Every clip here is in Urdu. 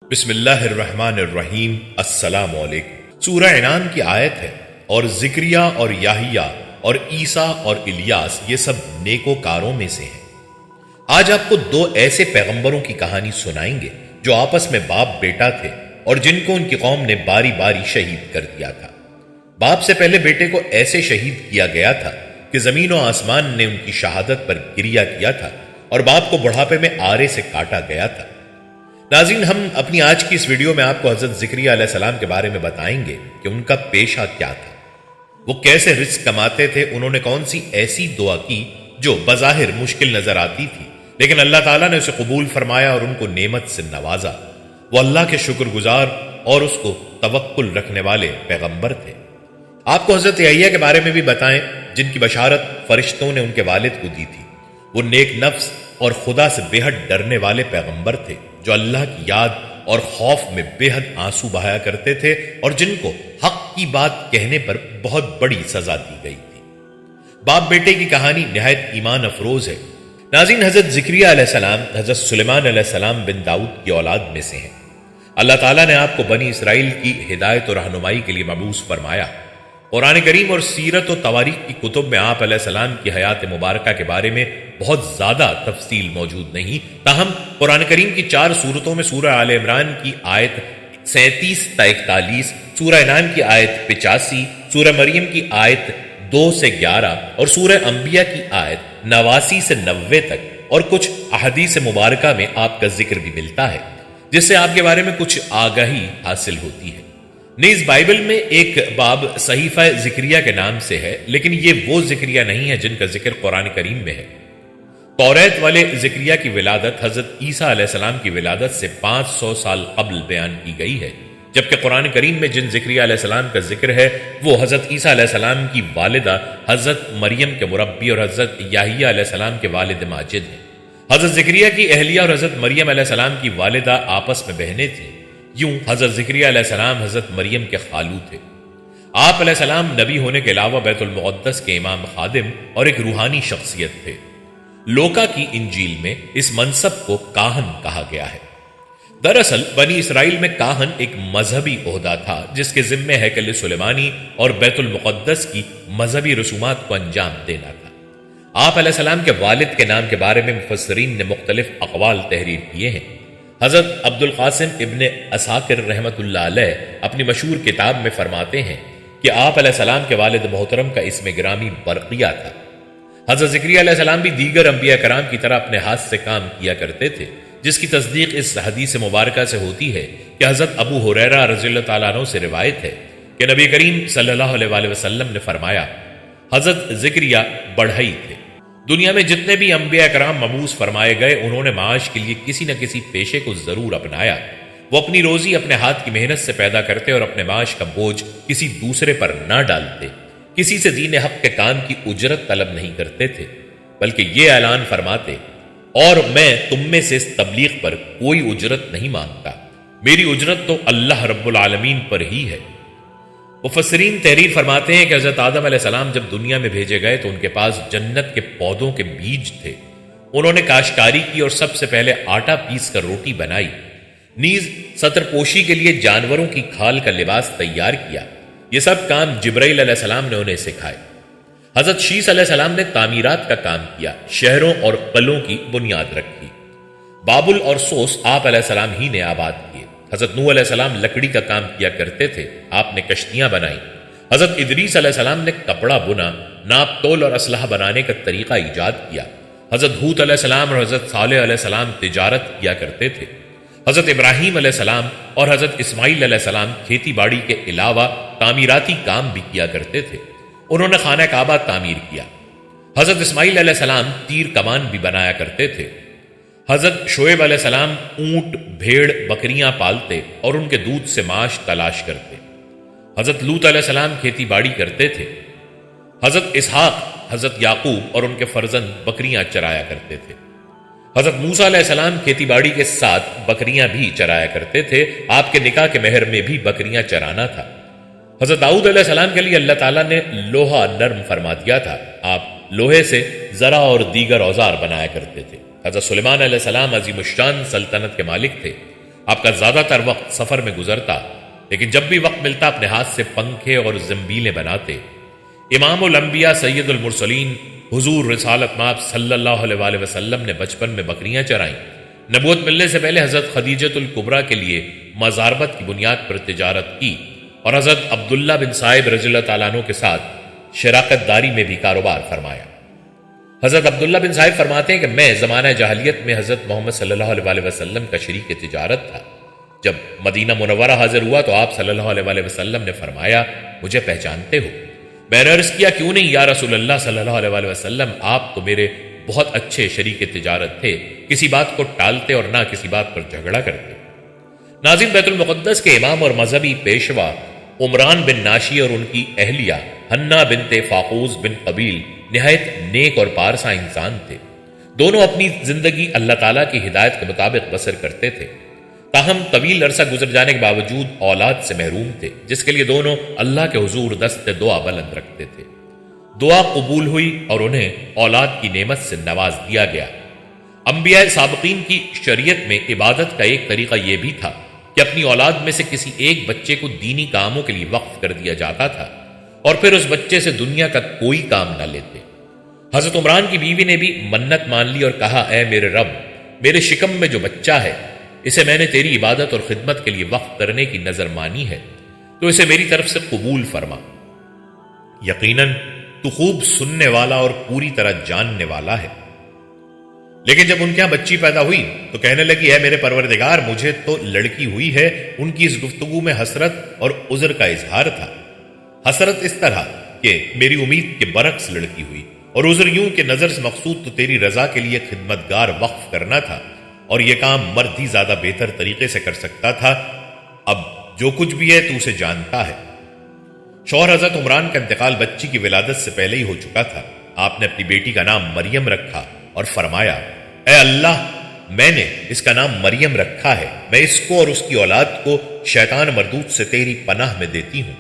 بسم اللہ الرحمن الرحیم۔ السلام علیکم۔ سورہ انعام کی آیت ہے، اور ذکریہ اور یحییٰ اور عیسیٰ اور الیاس یہ سب نیکوکاروں میں سے ہیں۔ آج آپ کو دو ایسے پیغمبروں کی کہانی سنائیں گے جو آپس میں باپ بیٹا تھے اور جن کو ان کی قوم نے باری باری شہید کر دیا تھا۔ باپ سے پہلے بیٹے کو ایسے شہید کیا گیا تھا کہ زمین و آسمان نے ان کی شہادت پر گریہ کیا تھا، اور باپ کو بڑھاپے میں آرے سے کاٹا گیا تھا۔ ناظرین، ہم اپنی آج کی اس ویڈیو میں آپ کو حضرت ذکریہ علیہ السلام کے بارے میں بتائیں گے کہ ان کا پیشہ کیا تھا، وہ کیسے رزق کماتے تھے، انہوں نے کون سی ایسی دعا کی جو بظاہر مشکل نظر آتی تھی لیکن اللہ تعالیٰ نے اسے قبول فرمایا اور ان کو نعمت سے نوازا۔ وہ اللہ کے شکر گزار اور اس کو توکل رکھنے والے پیغمبر تھے۔ آپ کو حضرت یحییٰ کے بارے میں بھی بتائیں جن کی بشارت فرشتوں نے ان کے والد کو دی تھی۔ وہ نیک نفس اور خدا سے بے حد ڈرنے والے پیغمبر تھے جو اللہ کی یاد اور خوف میں بے حد آنسو بہایا کرتے تھے اور جن کو حق کی بات کہنے پر بہت بڑی سزا دی گئی تھی۔ باپ بیٹے کی کہانی نہایت ایمان افروز ہے۔ ناظرین، حضرت ذکریہ علیہ السلام حضرت سلیمان علیہ السلام بن داؤد کی اولاد میں سے ہیں۔ اللہ تعالیٰ نے آپ کو بنی اسرائیل کی ہدایت اور رہنمائی کے لیے مبعوث فرمایا۔ قرآن کریم اور سیرت و تواریخ کی کتب میں آپ علیہ السلام کی حیات مبارکہ کے بارے میں بہت زیادہ تفصیل موجود نہیں، تاہم قرآن کریم کی 4 سورتوں میں سورہ آل عمران کی آیت 37 تا 41، سورہ انعام کی آیت 85، سورہ مریم کی آیت 2 سے 11 اور سورہ انبیاء کی آیت 89 سے 90 تک اور کچھ احادیث مبارکہ میں آپ کا ذکر بھی ملتا ہے جس سے آپ کے بارے میں کچھ آگاہی حاصل ہوتی ہے۔ نیز بائبل میں ایک باب صحیفہ ذکریہ کے نام سے ہے، لیکن یہ وہ ذکریہ نہیں ہے جن کا ذکر قرآن کریم میں ہے۔ توریت والے ذکریہ کی ولادت حضرت عیسیٰ علیہ السلام کی ولادت سے 500 سال قبل بیان کی گئی ہے، جبکہ قرآن کریم میں جن ذکریہ علیہ السلام کا ذکر ہے وہ حضرت عیسیٰ علیہ السلام کی والدہ حضرت مریم کے مربی اور حضرت یحییٰ علیہ السلام کے والد ماجد ہیں۔ حضرت ذکریہ کی اہلیہ اور حضرت مریم علیہ السلام کی والدہ آپس میں بہنیں تھیں۔ یوں حضرت ذکریہ علیہ السلام حضرت مریم کے خالو تھے۔ آپ علیہ السلام نبی ہونے کے علاوہ بیت المقدس کے امام خادم اور ایک روحانی شخصیت تھے۔ لوکا کی انجیل میں اس منصب کو کاہن کہا گیا ہے۔ دراصل بنی اسرائیل میں کاہن ایک مذہبی عہدہ تھا جس کے ذمے ہیکل سلیمانی اور بیت المقدس کی مذہبی رسومات کو انجام دینا تھا۔ آپ علیہ السلام کے والد کے نام کے بارے میں مفسرین نے مختلف اقوال تحریر کیے ہیں۔ حضرت عبد القاسم ابن اساکر رحمت اللہ علیہ اپنی مشہور کتاب میں فرماتے ہیں کہ آپ علیہ السلام کے والد محترم کا اسم گرامی برقیہ تھا۔ حضرت ذکریہ علیہ السلام بھی دیگر انبیاء کرام کی طرح اپنے ہاتھ سے کام کیا کرتے تھے، جس کی تصدیق اس حدیث مبارکہ سے ہوتی ہے کہ حضرت ابو ہریرہ رضی اللہ تعالیٰ عنہ سے روایت ہے کہ نبی کریم صلی اللہ علیہ وآلہ وسلم نے فرمایا، حضرت ذکریہ بڑھئی تھے۔ دنیا میں جتنے بھی انبیاء کرام مبعوث فرمائے گئے انہوں نے معاش کے لیے کسی نہ کسی پیشے کو ضرور اپنایا۔ وہ اپنی روزی اپنے ہاتھ کی محنت سے پیدا کرتے اور اپنے معاش کا بوجھ کسی دوسرے پر نہ ڈالتے، کسی سے دین حق کے کام کی اجرت طلب نہیں کرتے تھے، بلکہ یہ اعلان فرماتے، اور میں تم میں سے اس تبلیغ پر کوئی اجرت نہیں مانگتا، میری اجرت تو اللہ رب العالمین پر ہی ہے۔ مفسرین تحریر فرماتے ہیں کہ حضرت آدم علیہ السلام جب دنیا میں بھیجے گئے تو ان کے پاس جنت کے پودوں کے بیج تھے۔ انہوں نے کاشتکاری کی اور سب سے پہلے آٹا پیس کر روٹی بنائی، نیز ستر پوشی کے لیے جانوروں کی کھال کا لباس تیار کیا۔ یہ سب کام جبرائیل علیہ السلام نے انہیں سکھائے۔ حضرت شیس علیہ السلام نے تعمیرات کا کام کیا، شہروں اور قلعوں کی بنیاد رکھی۔ بابل اور سوس آپ علیہ السلام ہی نے آباد کیے۔ حضرت نوح علیہ السلام لکڑی کا کام کیا کرتے تھے، آپ نے کشتیاں بنائیں۔ حضرت ادریس علیہ السلام نے کپڑا بنا، ناپ تول اور اسلحہ بنانے کا طریقہ ایجاد کیا۔ حضرت ہود علیہ السلام اور حضرت صالح علیہ السلام تجارت کیا کرتے تھے۔ حضرت ابراہیم علیہ السلام اور حضرت اسماعیل علیہ السلام کھیتی باڑی کے علاوہ تعمیراتی کام بھی کیا کرتے تھے۔ انہوں نے خانہ کعبہ تعمیر کیا۔ حضرت اسماعیل علیہ السلام تیر کمان بھی بنایا کرتے تھے۔ حضرت شعیب علیہ السلام اونٹ، بھیڑ، بکریاں پالتے اور ان کے دودھ سے معاش تلاش کرتے۔ حضرت لوط علیہ السلام کھیتی باڑی کرتے تھے۔ حضرت اسحاق، حضرت یعقوب اور ان کے فرزند بکریاں چرایا کرتے تھے۔ حضرت موسیٰ علیہ السلام کھیتی باڑی کے ساتھ بکریاں بھی چرایا کرتے تھے، آپ کے نکاح کے مہر میں بھی بکریاں چرانا تھا۔ حضرت داؤد علیہ السلام کے لیے اللہ تعالیٰ نے لوہا نرم فرما دیا تھا، آپ لوہے سے زرع اور دیگر اوزار بنایا کرتے تھے۔ حضرت سلیمان علیہ السلام عظیم الشان سلطنت کے مالک تھے۔ آپ کا زیادہ تر وقت سفر میں گزرتا، لیکن جب بھی وقت ملتا اپنے ہاتھ سے پنکھے اور زنبیلیں بناتے۔ امام الانبیاء سید المرسلین حضور رسالت مآب صلی اللہ علیہ وآلہ وسلم نے بچپن میں بکریاں چرائیں۔ نبوت ملنے سے پہلے حضرت خدیجۃ الکبریٰ کے لیے مزاربت کی بنیاد پر تجارت کی، اور حضرت عبداللہ بن صائب رضی اللہ تعالیٰ عنہ کے ساتھ شراکت داری میں بھی کاروبار فرمایا۔ حضرت عبداللہ بن صائب فرماتے ہیں کہ میں زمانہ جاہلیت میں حضرت محمد صلی اللہ علیہ وآلہ وسلم کا شریک تجارت تھا۔ جب مدینہ منورہ حاضر ہوا تو آپ صلی اللہ علیہ وآلہ وسلم نے فرمایا، مجھے پہچانتے ہو؟ میں نے عرض کیا، کیوں نہیں یا رسول اللہ صلی اللہ علیہ وآلہ وسلم، آپ تو میرے بہت اچھے شریک تجارت تھے، کسی بات کو ٹالتے اور نہ کسی بات پر جھگڑا کرتے۔ ناظرین، بیت المقدس کے امام اور مذہبی پیشوا عمران بن ناشی اور ان کی اہلیہ حنا بنت فاقوس بن قبیل نہایت نیک اور پارسا انسان تھے۔ دونوں اپنی زندگی اللہ تعالیٰ کی ہدایت کے مطابق بسر کرتے تھے، تاہم طویل عرصہ گزر جانے کے باوجود اولاد سے محروم تھے، جس کے لیے دونوں اللہ کے حضور دست دعا بلند رکھتے تھے۔ دعا قبول ہوئی اور انہیں اولاد کی نعمت سے نواز دیا گیا۔ انبیاء سابقین کی شریعت میں عبادت کا ایک طریقہ یہ بھی تھا کہ اپنی اولاد میں سے کسی ایک بچے کو دینی کاموں کے لیے وقف کر دیا جاتا تھا اور پھر اس بچے سے دنیا کا کوئی کام نہ لیتے۔ حضرت عمران کی بیوی نے بھی منت مان لی اور کہا، اے میرے رب، میرے شکم میں جو بچہ ہے اسے میں نے تیری عبادت اور خدمت کے لیے وقف کرنے کی نظر مانی ہے، تو اسے میری طرف سے قبول فرما۔ یقیناً تو خوب سننے والا اور پوری طرح جاننے والا ہے۔ لیکن جب ان کے یہاں بچی پیدا ہوئی تو کہنے لگی، اے میرے پروردگار، مجھے تو لڑکی ہوئی ہے۔ ان کی اس گفتگو میں حسرت اور عذر کا اظہار تھا۔ حسرت اس طرح کہ میری امید کے برعکس لڑکی ہوئی، اور عذر یوں کہ نظر سے مقصود تو تیری رضا کے لیے خدمتگار وقف کرنا تھا، اور یہ کام مرد ہی زیادہ بہتر طریقے سے کر سکتا تھا۔ اب جو کچھ بھی ہے تو اسے جانتا ہے۔ شوہر حضرت عمران کا انتقال بچی کی ولادت سے پہلے ہی ہو چکا تھا۔ آپ نے اپنی بیٹی کا نام مریم رکھا اور فرمایا، اے اللہ، میں نے اس کا نام مریم رکھا ہے، میں اس کو اور اس کی اولاد کو شیطان مردود سے تیری پناہ میں دیتی ہوں۔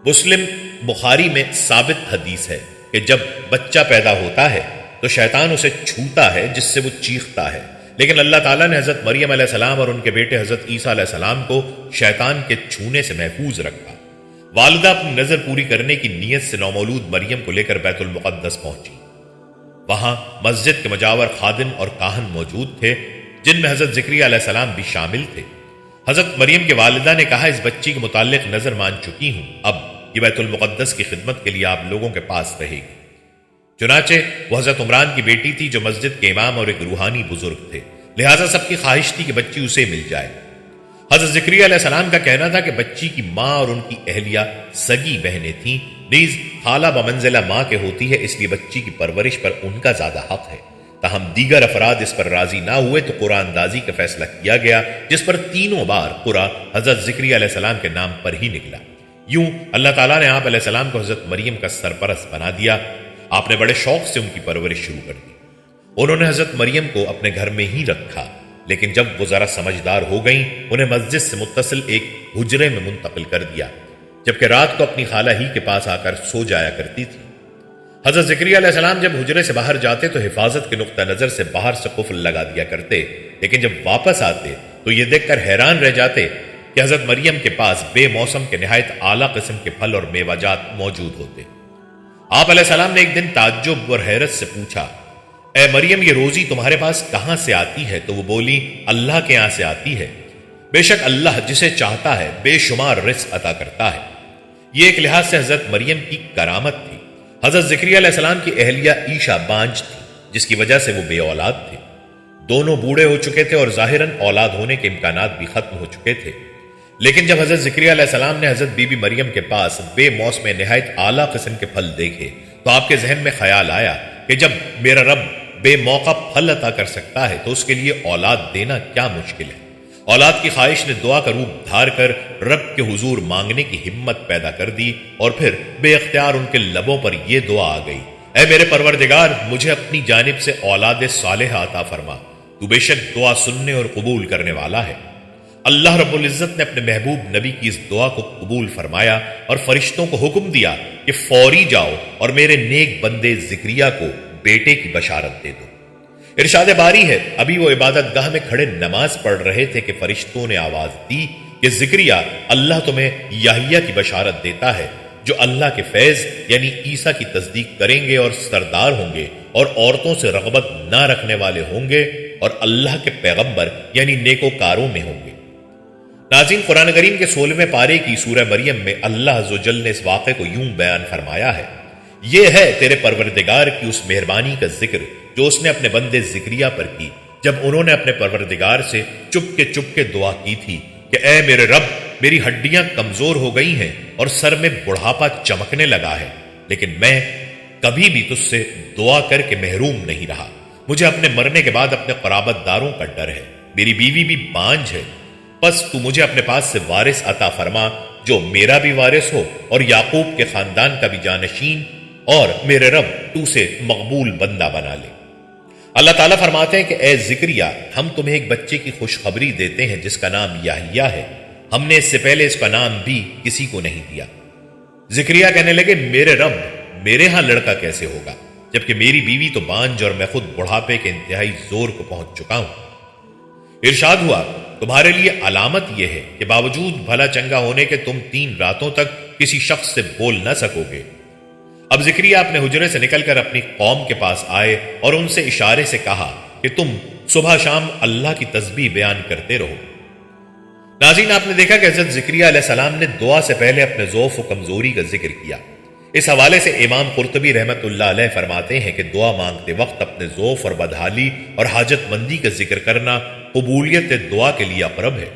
مسلم بخاری میں ثابت حدیث ہے کہ جب بچہ پیدا ہوتا ہے تو شیطان اسے چھوتا ہے جس سے وہ چیختا ہے، لیکن اللہ تعالیٰ نے حضرت مریم علیہ السلام اور ان کے بیٹے حضرت عیسیٰ علیہ السلام کو شیطان کے چھونے سے محفوظ رکھا۔ والدہ اپنی نظر پوری کرنے کی نیت سے نومولود مریم کو لے کر بیت المقدس پہنچی۔ وہاں مسجد کے مجاور خادم اور کاہن موجود تھے، جن میں حضرت زکریا علیہ السلام بھی شامل تھے۔ حضرت مریم کے والدہ نے کہا، اس بچی کے متعلق نظر مان چکی ہوں، اب یہ بیت المقدس کی خدمت کے لیے آپ لوگوں کے پاس رہے گی۔ چنانچہ وہ حضرت عمران کی بیٹی تھی جو مسجد کے امام اور ایک روحانی بزرگ تھے، لہٰذا سب کی خواہش تھی کہ بچی اسے مل جائے۔ حضرت زکریا علیہ السلام کا کہنا تھا کہ بچی کی ماں اور ان کی اہلیہ سگی بہنیں تھیں، نیز خالہ بمنزلہ ماں کے ہوتی ہے، اس لیے بچی کی پرورش پر ان کا زیادہ حق ہے۔ تاہم دیگر افراد اس پر راضی نہ ہوئے تو قرآن اندازی کا فیصلہ کیا گیا، جس پر تینوں بار قرآن حضرت زکریا علیہ السلام کے نام پر ہی نکلا۔ یوں اللہ تعالیٰ نے آپ علیہ السلام کو حضرت مریم کا سرپرست بنا دیا۔ آپ نے بڑے شوق سے ان کی پرورش شروع کر دی۔ انہوں نے حضرت مریم کو اپنے گھر میں ہی رکھا، لیکن جب وہ ذرا سمجھدار ہو گئیں انہیں مسجد سے متصل ایک حجرے میں منتقل کر دیا، جبکہ رات کو اپنی خالہ ہی کے پاس آ کر سو جایا کرتی تھی۔ حضرت زکریا علیہ السلام جب حجرے سے باہر جاتے تو حفاظت کے نقطہ نظر سے باہر سے قفل لگا دیا کرتے، لیکن جب واپس آتے تو یہ دیکھ کر حیران رہ جاتے کہ حضرت مریم کے پاس بے موسم کے نہایت اعلیٰ قسم کے پھل اور میوہ جات موجود ہوتے۔ آپ علیہ السلام نے ایک دن تعجب اور حیرت سے پوچھا، اے مریم، یہ روزی تمہارے پاس کہاں سے آتی ہے؟ تو وہ بولی، اللہ کے یہاں سے آتی ہے، بے شک اللہ جسے چاہتا ہے بے شمار رزق عطا کرتا ہے۔ یہ ایک لحاظ سے حضرت مریم کی کرامت تھی۔ حضرت زکریا علیہ السلام کی اہلیہ عیشا بانج تھی، جس کی وجہ سے وہ بے اولاد تھے۔ دونوں بوڑھے ہو چکے تھے اور ظاہراً اولاد ہونے کے امکانات بھی ختم ہو چکے تھے، لیکن جب حضرت زکریا علیہ السلام نے حضرت بی بی مریم کے پاس بے موسم نہایت اعلیٰ قسم کے پھل دیکھے تو آپ کے ذہن میں خیال آیا کہ جب میرا رب بے موقع پھل عطا کر سکتا ہے تو اس کے لیے اولاد دینا کیا مشکل ہے۔ اولاد کی خواہش نے دعا کا روپ دھار کر رب کے حضور مانگنے کی ہمت پیدا کر دی، اور پھر بے اختیار ان کے لبوں پر یہ دعا آ گئی، اے میرے پروردگار، مجھے اپنی جانب سے اولاد صالحہ عطا فرما، تو بے شک دعا سننے اور قبول کرنے والا ہے۔ اللہ رب العزت نے اپنے محبوب نبی کی اس دعا کو قبول فرمایا اور فرشتوں کو حکم دیا کہ فوری جاؤ اور میرے نیک بندے زکریا کو بیٹے کی بشارت دے دو۔ ارشاد باری ہے، ابھی وہ عبادت گاہ میں کھڑے نماز پڑھ رہے تھے کہ فرشتوں نے آواز دی کہ زکریا، اللہ تمہیں یحییٰ کی بشارت دیتا ہے جو اللہ کے فیض یعنی عیسیٰ کی تصدیق کریں گے اور سردار ہوں گے اور عورتوں سے رغبت نہ رکھنے والے ہوں گے اور اللہ کے پیغمبر یعنی نیکوکاروں میں ہوں گے۔ ناظرین، قرآن کریم کے 16ویں پارے کی سورہ مریم میں اللہ عز و جل نے اس واقعے کو یوں بیان فرمایا ہے، یہ ہے تیرے پروردگار کی اس مہربانی کا ذکر جو اس نے اپنے بندے زکریا پر کی جب انہوں نے اپنے پروردگار سے چپ کے دعا کی تھی کہ اے میرے رب، میری ہڈیاں کمزور ہو گئی ہیں اور سر میں بڑھاپا چمکنے لگا ہے، لیکن میں کبھی بھی تجھ سے دعا کر کے محروم نہیں رہا۔ مجھے اپنے مرنے کے بعد اپنے قرابت داروں کا ڈر ہے، میری بیوی بھی بانجھ ہے، پس تو مجھے اپنے پاس سے وارث عطا فرما جو میرا بھی وارث ہو اور یعقوب کے خاندان کا بھی جانشین، اور میرے رب تو اسے مقبول بندہ بنا لے۔ اللہ تعالیٰ فرماتے ہیں کہ اے زکریا، ہم تمہیں ایک بچے کی خوشخبری دیتے ہیں جس کا نام یحییٰ ہے، ہم نے اس سے پہلے اس کا نام بھی کسی کو نہیں دیا۔ زکریا کہنے لگے، میرے رب، میرے ہاں لڑکا کیسے ہوگا جبکہ میری بیوی تو بانجھ اور میں خود بڑھاپے کے انتہائی زور کو پہنچ چکا ہوں۔ ارشاد ہوا، تمہارے لیے علامت یہ ہے کہ باوجود بھلا چنگا ہونے کے تم 3 راتوں تک کسی شخص سے بول نہ سکو گے۔ اب زکریا اپنے حجرے سے نکل کر اپنی قوم کے پاس آئے اور ان سے اشارے سے کہا کہ تم صبح شام اللہ کی تسبیح بیان کرتے رہو۔ ناظرین، آپ نے دیکھا کہ حضرت زکریا علیہ السلام نے دعا سے پہلے اپنے ضعف و کمزوری کا ذکر کیا۔ اس حوالے سے امام قرطبی رحمت اللہ علیہ فرماتے ہیں کہ دعا مانگتے وقت اپنے ضعف اور بدحالی اور حاجت مندی کا ذکر کرنا قبولیت دعا کے لیے اقرب ہے۔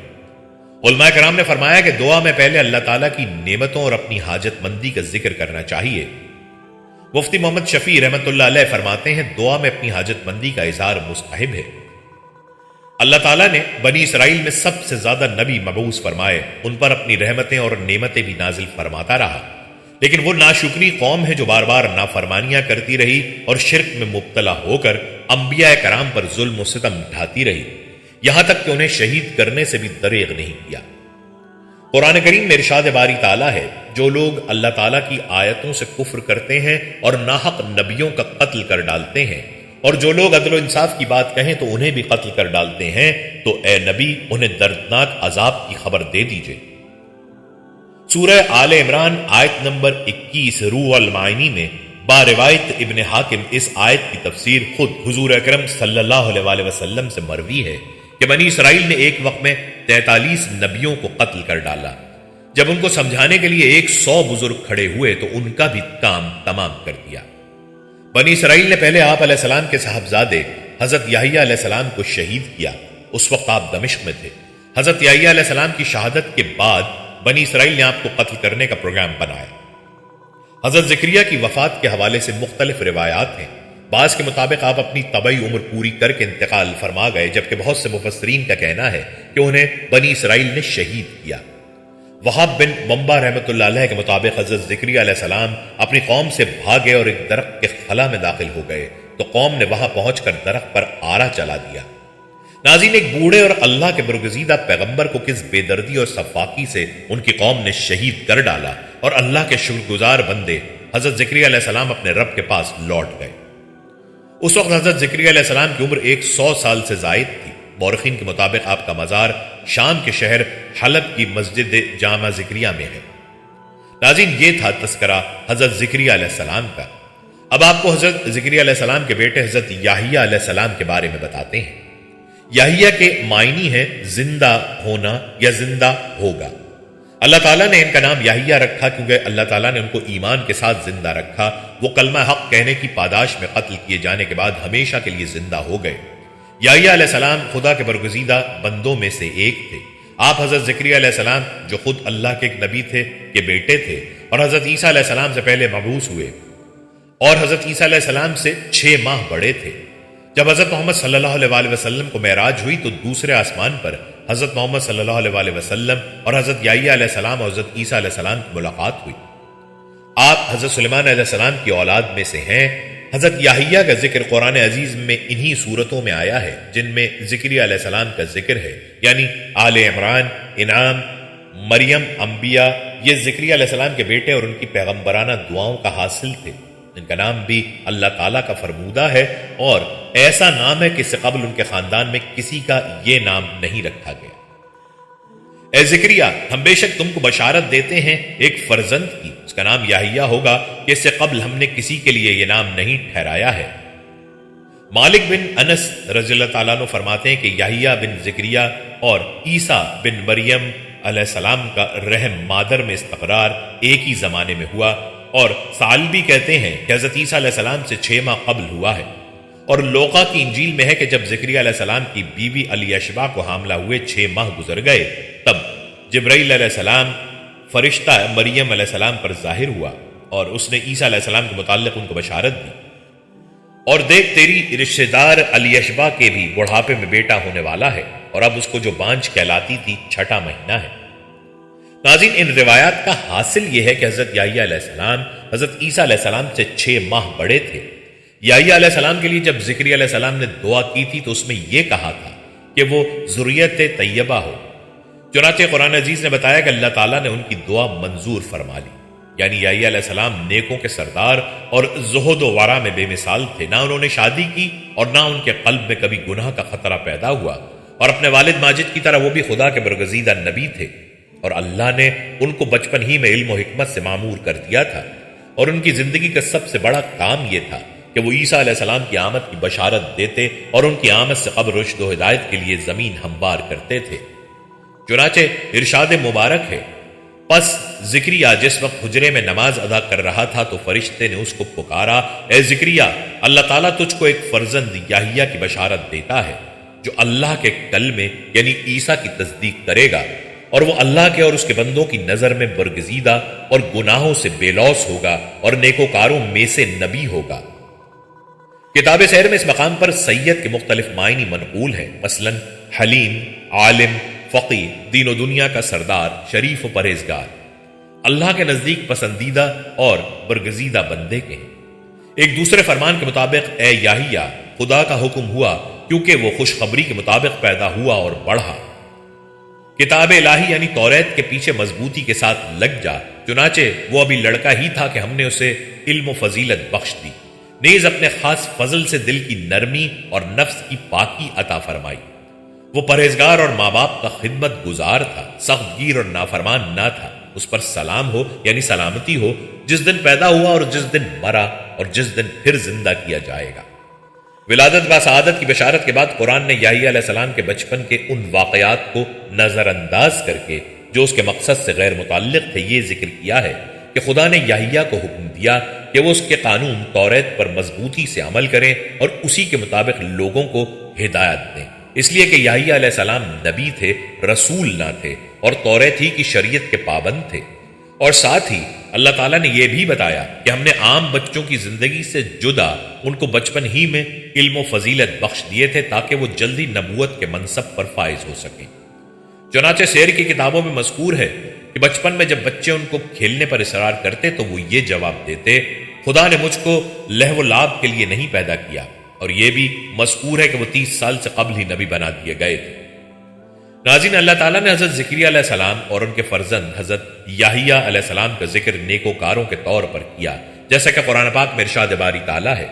علماء کرام نے فرمایا کہ دعا میں پہلے اللہ تعالیٰ کی نعمتوں اور اپنی حاجت مندی کا ذکر کرنا چاہیے۔ مفتی محمد شفیع رحمت اللہ علیہ فرماتے ہیں دعا میں اپنی حاجت مندی کا اظہار مستحب ہے۔ اللہ تعالیٰ نے بنی اسرائیل میں سب سے زیادہ نبی مبعوث فرمائے، ان پر اپنی رحمتیں اور نعمتیں بھی نازل فرماتا رہا، لیکن وہ ناشکری قوم ہے جو بار بار نافرمانیاں کرتی رہی اور شرک میں مبتلا ہو کر انبیاء کرام پر ظلم و ستم ڈھاتی رہی، یہاں تک کہ انہیں شہید کرنے سے بھی دریغ نہیں کیا۔ قرآن کریم میں ارشاد باری تعالیٰ ہے، جو لوگ اللہ تعالیٰ کی آیتوں سے کفر کرتے ہیں اور ناحق نبیوں کا قتل کر ڈالتے ہیں، اور جو لوگ عدل و انصاف کی بات کہیں تو انہیں بھی قتل کر ڈالتے ہیں، تو اے نبی انہیں دردناک عذاب کی خبر دے دیجئے۔ سورہ آل عمران آیت نمبر 21 روح المعانی میں باروایت ابن حاکم اس آیت کی تفسیر خود حضور اکرم صلی اللہ علیہ وسلم سے مروی ہے کہ بنی اسرائیل نے ایک وقت میں 43 نبیوں کو قتل کر ڈالا۔ جب ان کو سمجھانے کے لیے 100 بزرگ کھڑے ہوئے تو ان کا بھی کام تمام کر دیا۔ بنی اسرائیل نے پہلے آپ علیہ السلام کے صاحبزادے حضرت یحییٰ علیہ السلام کو شہید کیا، اس وقت آپ دمشق میں تھے۔ حضرت یحییٰ علیہ السلام کی شہادت کے بعد بنی اسرائیل نے آپ کو قتل کرنے کا پروگرام بنایا۔ حضرت زکریا کی وفات کے حوالے سے مختلف روایات ہیں۔ بعض کے مطابق آپ اپنی طبعی عمر پوری کر کے انتقال فرما گئے، جبکہ بہت سے مفسرین کا کہنا ہے کہ انہیں بنی اسرائیل نے شہید کیا۔ وہاب بن منبع رحمت اللہ علیہ کے مطابق حضرت زکریا علیہ السلام اپنی قوم سے بھاگے اور ایک درخت کے خلا میں داخل ہو گئے تو قوم نے وہاں پہنچ کر درخت پر آرا چلا دیا۔ ناظرین، ایک بوڑھے اور اللہ کے برگزیدہ پیغمبر کو کس بے دردی اور صفاقی سے ان کی قوم نے شہید کر ڈالا، اور اللہ کے شکر گزار بندے حضرت زکریا علیہ السلام اپنے رب کے پاس لوٹ گئے۔ اس وقت حضرت زکریا علیہ السلام کی عمر 100 سال سے زائد تھی۔ مورخین کے مطابق آپ کا مزار شام کے شہر حلب کی مسجد جامع زکریا میں ہے۔ ناظرین، یہ تھا تذکرہ حضرت زکریا علیہ السلام کا۔ اب آپ کو حضرت زکریا علیہ السلام کے بیٹے حضرت یحییٰ علیہ السلام کے بارے میں بتاتے ہیں۔ یحییٰ کے معنی ہے زندہ ہونا یا زندہ ہوگا۔ اللہ تعالیٰ نے ان کا نام یحییٰ رکھا کیونکہ اللہ تعالیٰ نے ان کو ایمان کے ساتھ زندہ رکھا۔ وہ کلمہ حق کہنے کی پاداش میں قتل کیے جانے کے بعد ہمیشہ کے لیے زندہ ہو گئے۔ یحییٰ علیہ السلام خدا کے برگزیدہ بندوں میں سے ایک تھے۔ آپ حضرت زکریا علیہ السلام جو خود اللہ کے ایک نبی تھے کے بیٹے تھے، اور حضرت عیسیٰ علیہ السلام سے پہلے مبعوث ہوئے، اور حضرت عیسیٰ علیہ السلام سے 6 ماہ بڑے تھے۔ جب حضرت محمد صلی اللہ علیہ وسلم کو معراج ہوئی تو دوسرے آسمان پر حضرت محمد صلی اللہ علیہ وسلم اور حضرت یحییٰ علیہ السلام اور حضرت عیسیٰ علیہ السلام کی ملاقات ہوئی۔ آپ حضرت سلیمان علیہ السلام کی اولاد میں سے ہیں۔ حضرت یحییٰ کا ذکر قرآن عزیز میں انہی صورتوں میں آیا ہے جن میں زکریا علیہ السلام کا ذکر ہے، یعنی آل عمران، انعام، مریم، انبیاء۔ یہ زکریا علیہ السلام کے بیٹے اور ان کی پیغمبرانہ دعاؤں کا حاصل تھے۔ ان کا نام بھی اللہ تعالیٰ کا فرمودہ ہے اور ایسا نام ہے کہ اس سے قبل ان کے خاندان میں کسی کا یہ نام نہیں رکھا گیا۔ اے زکریا، ہم بے شک تم کو بشارت دیتے ہیں ایک فرزند کی، اس کا نام یحییٰ ہوگا کہ اس سے قبل ہم نے کسی کے لیے یہ نام نہیں ٹھہرایا ہے۔ مالک بن انس رضی اللہ تعالیٰ عنہ فرماتے ہیں کہ یحییٰ بن زکریا اور عیسیٰ بن مریم علیہ السلام کا رحم مادر میں استقرار ایک ہی زمانے میں ہوا، اور ثعلبی کہتے ہیں کہ حضرت عیسیٰ علیہ السلام سے 6 ماہ قبل ہوا ہے، اور لوقا کی انجیل میں ہے کہ جب زکریا علیہ السلام کی بیوی الیشبا کو حاملہ ہوئے 6 ماہ گزر گئے، تب جبرائیل علیہ السلام فرشتہ مریم علیہ السلام پر ظاہر ہوا اور اس نے عیسیٰ علیہ السلام کے متعلق ان کو بشارت دی، اور دیکھ تیری رشتہ دار الیشبا کے بھی بڑھاپے میں بیٹا ہونے والا ہے، اور اب اس کو جو بانجھ کہلاتی تھی 6واں مہینہ ہے۔ ناظرین، ان روایات کا حاصل یہ ہے کہ حضرت یحییٰ علیہ السلام حضرت عیسیٰ علیہ السلام سے 6 ماہ بڑے تھے۔ یحییٰ علیہ السلام کے لیے جب زکریا علیہ السلام نے دعا کی تھی تو اس میں یہ کہا تھا کہ وہ ذریت طیبہ ہو۔ چنانچہ قرآن عزیز نے بتایا کہ اللہ تعالیٰ نے ان کی دعا منظور فرما لی، یعنی یحییٰ علیہ السلام نیکوں کے سردار اور زہد و ورع میں بے مثال تھے، نہ انہوں نے شادی کی اور نہ ان کے قلب میں کبھی گناہ کا خطرہ پیدا ہوا، اور اپنے والد ماجد کی طرح وہ بھی خدا کے برگزیدہ نبی تھے، اور اللہ نے ان کو بچپن ہی میں علم و حکمت سے معمور کر دیا تھا، اور ان کی زندگی کا سب سے بڑا کام یہ تھا کہ وہ عیسیٰ علیہ السلام کی آمد کی بشارت دیتے اور ان کی آمد سے قبل رشد و ہدایت کے لیے زمین ہموار کرتے تھے۔ چنانچہ ارشاد مبارک ہے، پس زکریا جس وقت حجرے میں نماز ادا کر رہا تھا تو فرشتے نے اس کو پکارا، اے زکریا، اللہ تعالیٰ تجھ کو ایک فرزند یحییٰ کی بشارت دیتا ہے جو اللہ کے کلمے یعنی عیسیٰ کی تصدیق کرے گا، اور وہ اللہ کے اور اس کے بندوں کی نظر میں برگزیدہ اور گناہوں سے بے لوث ہوگا اور نیکوکاروں میں سے نبی ہوگا۔ کتاب سیر میں اس مقام پر سید کے مختلف معنی منقول ہیں، مثلا حلیم، عالم، فقی، دین و دنیا کا سردار، شریف و پرہیزگار، اللہ کے نزدیک پسندیدہ اور برگزیدہ بندے کے ہیں۔ ایک دوسرے فرمان کے مطابق اے یحییٰ، خدا کا حکم ہوا کیونکہ وہ خوشخبری کے مطابق پیدا ہوا اور بڑھا۔ کتاب الہی یعنی توریت کے پیچھے مضبوطی کے ساتھ لگ جا، چنانچہ وہ ابھی لڑکا ہی تھا کہ ہم نے اسے علم و فضیلت بخش دی، نیز اپنے خاص فضل سے دل کی نرمی اور نفس کی پاکی عطا فرمائی۔ وہ پرہیزگار اور ماں باپ کا خدمت گزار تھا، سخت گیر اور نافرمان نہ تھا۔ اس پر سلام ہو یعنی سلامتی ہو جس دن پیدا ہوا اور جس دن مرا اور جس دن پھر زندہ کیا جائے گا۔ ولادت با سعادت کی بشارت کے بعد قرآن نے یحییٰ علیہ السلام کے بچپن کے ان واقعات کو نظر انداز کر کے جو اس کے مقصد سے غیر متعلق تھے یہ ذکر کیا ہے کہ خدا نے یحییٰ کو حکم دیا کہ وہ اس کے قانون توریت پر مضبوطی سے عمل کریں اور اسی کے مطابق لوگوں کو ہدایت دیں، اس لیے کہ یحییٰ علیہ السلام نبی تھے، رسول نہ تھے، اور توریت ہی کی شریعت کے پابند تھے۔ اور ساتھ ہی اللہ تعالیٰ نے یہ بھی بتایا کہ ہم نے عام بچوں کی زندگی سے جدا ان کو بچپن ہی میں علم و فضیلت بخش دیے تھے تاکہ وہ جلدی نبوت کے منصب پر فائز ہو سکیں۔ چنانچہ سیر کی کتابوں میں مذکور ہے کہ بچپن میں جب بچے ان کو کھیلنے پر اصرار کرتے تو وہ یہ جواب دیتے، خدا نے مجھ کو لہو و لعب کے لیے نہیں پیدا کیا، اور یہ بھی مذکور ہے کہ وہ 30 سال سے قبل ہی نبی بنا دیے گئے تھے۔ ناظرین، اللہ تعالیٰ نے حضرت زکریا علیہ السلام اور ان کے فرزند حضرت یحییٰ علیہ السلام کا ذکر نیکوکاروں کے طور پر کیا، جیسا کہ قرآن پاک میں ارشاد باری تعالیٰ ہے۔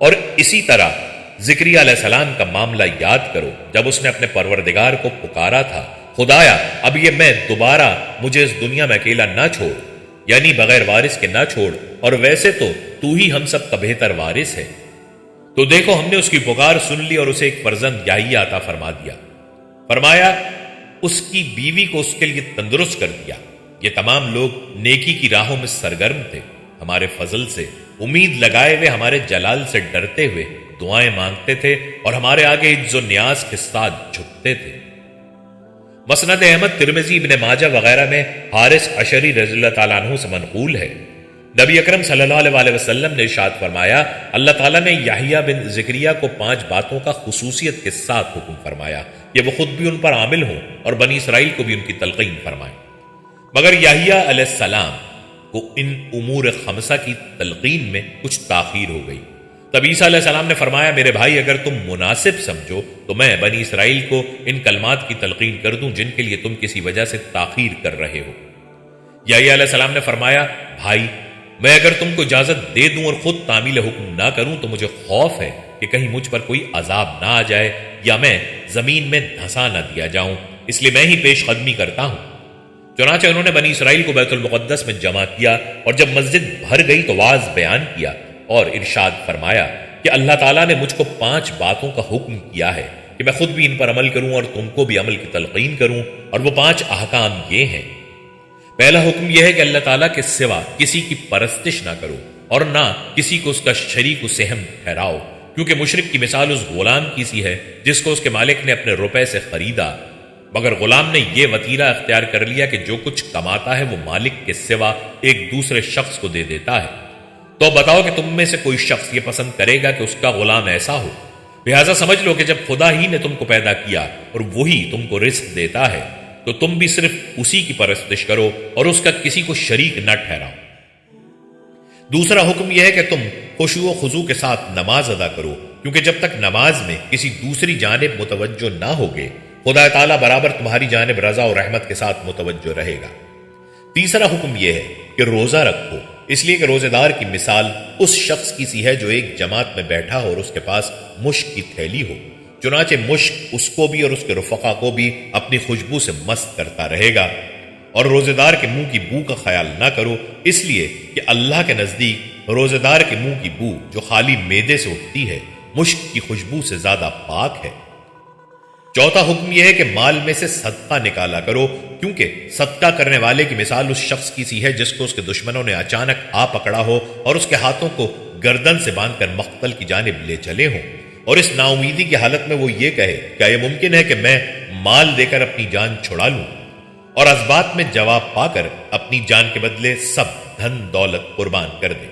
اور اسی طرح زکریا علیہ السلام کا معاملہ یاد کرو جب اس نے اپنے پروردگار کو پکارا تھا، خدایا اب یہ میں دوبارہ مجھے اس دنیا میں اکیلا نہ چھوڑ، یعنی بغیر وارث کے نہ چھوڑ، اور ویسے تو ہی ہم سب کا بہتر وارث ہے۔ تو دیکھو ہم نے اس کی پکار سن لی اور اسے ایک فرزند یحییٰ عطا فرما دیا، فرمایا اس کی بیوی کو اس کے لیے تندرست کر دیا۔ یہ تمام لوگ نیکی کی راہوں میں سرگرم تھے، ہمارے فضل سے امید لگائے ہوئے، ہمارے جلال سے ڈرتے ہوئے دعائیں مانگتے تھے اور ہمارے آگے عجز و نیاز کے ساتھ جھکتے تھے۔ مسند احمد، ترمذی، ابن ماجہ وغیرہ میں حارث اشعری رضی اللہ تعالیٰ عنہ سے منقول ہے، نبی اکرم صلی اللہ علیہ وسلم نے ارشاد فرمایا، اللہ تعالیٰ نے یحییٰ بن زکریا کو 5 باتوں کا خصوصیت کے ساتھ حکم فرمایا کہ وہ خود بھی ان پر عامل ہوں اور بنی اسرائیل کو بھی ان کی تلقین فرمائیں۔ مگر یحییٰ علیہ السلام کو ان امور 5 کی تلقین میں کچھ تاخیر ہو گئی۔ تب عیسیٰ علیہ السلام نے فرمایا، میرے بھائی اگر تم مناسب سمجھو تو میں بنی اسرائیل کو ان کلمات کی تلقین کر دوں جن کے لیے تم کسی وجہ سے تاخیر کر رہے ہو۔ یحییٰ علیہ السلام نے فرمایا، بھائی میں اگر تم کو اجازت دے دوں اور خود تعمیل حکم نہ کروں تو مجھے خوف ہے کہ کہیں مجھ پر کوئی عذاب نہ آ جائے یا میں زمین میں دھسا نہ دیا جاؤں، اس لیے میں ہی پیش قدمی کرتا ہوں۔ چنانچہ انہوں نے بنی اسرائیل کو بیت المقدس میں جمع کیا، اور جب مسجد بھر گئی تو واعظ بیان کیا اور ارشاد فرمایا کہ اللہ تعالیٰ نے مجھ کو 5 باتوں کا حکم کیا ہے کہ میں خود بھی ان پر عمل کروں اور تم کو بھی عمل کی تلقین کروں، اور وہ 5 احکام یہ ہیں۔ پہلا حکم یہ ہے کہ اللہ تعالیٰ کے سوا کسی کی پرستش نہ کرو اور نہ کسی کو اس کا شریک و سہم ٹھہراؤ، کیونکہ مشرک کی مثال اس غلام کی سی ہے جس کو اس کے مالک نے اپنے روپے سے خریدا، مگر غلام نے یہ وطیرہ اختیار کر لیا کہ جو کچھ کماتا ہے وہ مالک کے سوا ایک دوسرے شخص کو دے دیتا ہے۔ تو بتاؤ کہ تم میں سے کوئی شخص یہ پسند کرے گا کہ اس کا غلام ایسا ہو؟ لہٰذا سمجھ لو کہ جب خدا ہی نے تم کو پیدا کیا اور وہی تم کو رزق دیتا ہے تو تم بھی صرف اسی کی پرستش کرو اور اس کا کسی کو شریک نہ ٹھہراؤ۔ دوسرا حکم یہ ہے کہ تم خشوع و خضوع کے ساتھ نماز ادا کرو، کیونکہ جب تک نماز میں کسی دوسری جانب متوجہ نہ ہوگے خدا تعالیٰ برابر تمہاری جانب رضا اور رحمت کے ساتھ متوجہ رہے گا۔ تیسرا حکم یہ ہے کہ روزہ رکھو، اس لیے کہ روزہ دار کی مثال اس شخص کی سی ہے جو ایک جماعت میں بیٹھا ہو اور اس کے پاس مشک کی تھیلی ہو، چنانچہ مشک اس کو بھی اور اس کے رفقا کو بھی اپنی خوشبو سے مست کرتا رہے گا۔ اور روزہ دار کے منہ کی بو کا خیال نہ کرو، اس لیے کہ اللہ کے نزدیک روزہ دار کے منہ کی بو جو خالی معدے سے اٹھتی ہے مشک کی خوشبو سے زیادہ پاک ہے۔ چوتھا حکم یہ ہے کہ مال میں سے صدقہ نکالا کرو، کیونکہ صدقہ کرنے والے کی مثال اس شخص کی سی ہے جس کو اس کے دشمنوں نے اچانک آ پکڑا ہو اور اس کے ہاتھوں کو گردن سے باندھ کر مقتل کی جانب لے چلے ہوں، اور اس نا امیدی کی حالت میں وہ یہ کہے کیا یہ ممکن ہے کہ میں مال دے کر اپنی جان چھڑا لوں، اور ازبات میں جواب پا کر اپنی جان کے بدلے سب دھن دولت قربان کر دے۔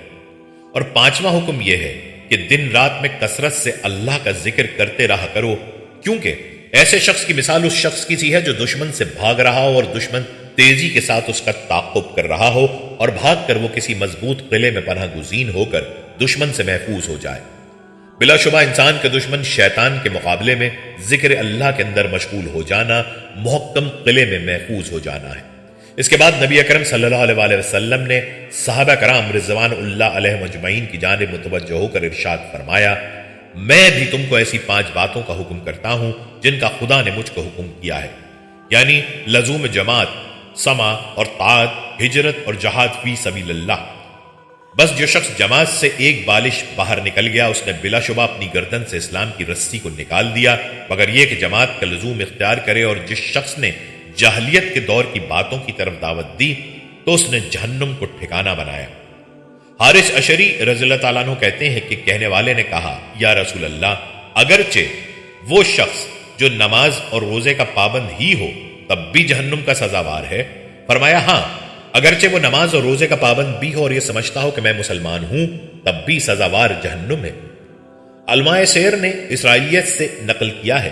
اور پانچواں حکم یہ ہے کہ دن رات میں کثرت سے اللہ کا ذکر کرتے رہا کرو، کیونکہ ایسے شخص کی مثال اس شخص کی سی ہے جو دشمن سے بھاگ رہا ہو اور دشمن تیزی کے ساتھ اس کا تعاقب کر رہا ہو، اور بھاگ کر وہ کسی مضبوط قلعے میں پناہ گزین ہو کر دشمن سے محفوظ ہو جائے۔ بلا شبہ انسان کے دشمن شیطان کے مقابلے میں ذکر اللہ کے اندر مشغول ہو جانا محکم قلعے میں محفوظ ہو جانا ہے۔ اس کے بعد نبی اکرم صلی اللہ علیہ وسلم نے صحابہ کرام رضوان اللہ علیہ مجمعین کی جانب متوجہ ہو کر ارشاد فرمایا، میں بھی تم کو ایسی 5 باتوں کا حکم کرتا ہوں جن کا خدا نے مجھ کو حکم کیا ہے، یعنی لزوم جماعت، سمع اور طاعت، ہجرت اور جہاد فی سبیل اللہ۔ بس جو شخص جماعت سے ایک بالش باہر نکل گیا اس نے بلا شبہ اپنی گردن سے اسلام کی رسی کو نکال دیا، مگر یہ کہ جماعت کا لزوم اختیار کرے، اور جس شخص نے جاہلیت کے دور کی باتوں کی طرف دعوت دی تو اس نے جہنم کو ٹھکانہ بنایا۔ حارث اشعری رضی اللہ تعالیٰ عنہ کہتے ہیں کہ کہنے والے نے کہا، یا رسول اللہ، اگرچہ وہ شخص جو نماز اور روزے کا پابند ہی ہو تب بھی جہنم کا سزاوار ہے؟ فرمایا ہاں، اگرچہ وہ نماز اور روزے کا پابند بھی ہو اور یہ سمجھتا ہو کہ میں مسلمان ہوں تب بھی سزاوار جہنم ہے۔ علماء سیر نے اسرائیلیت سے نقل کیا ہے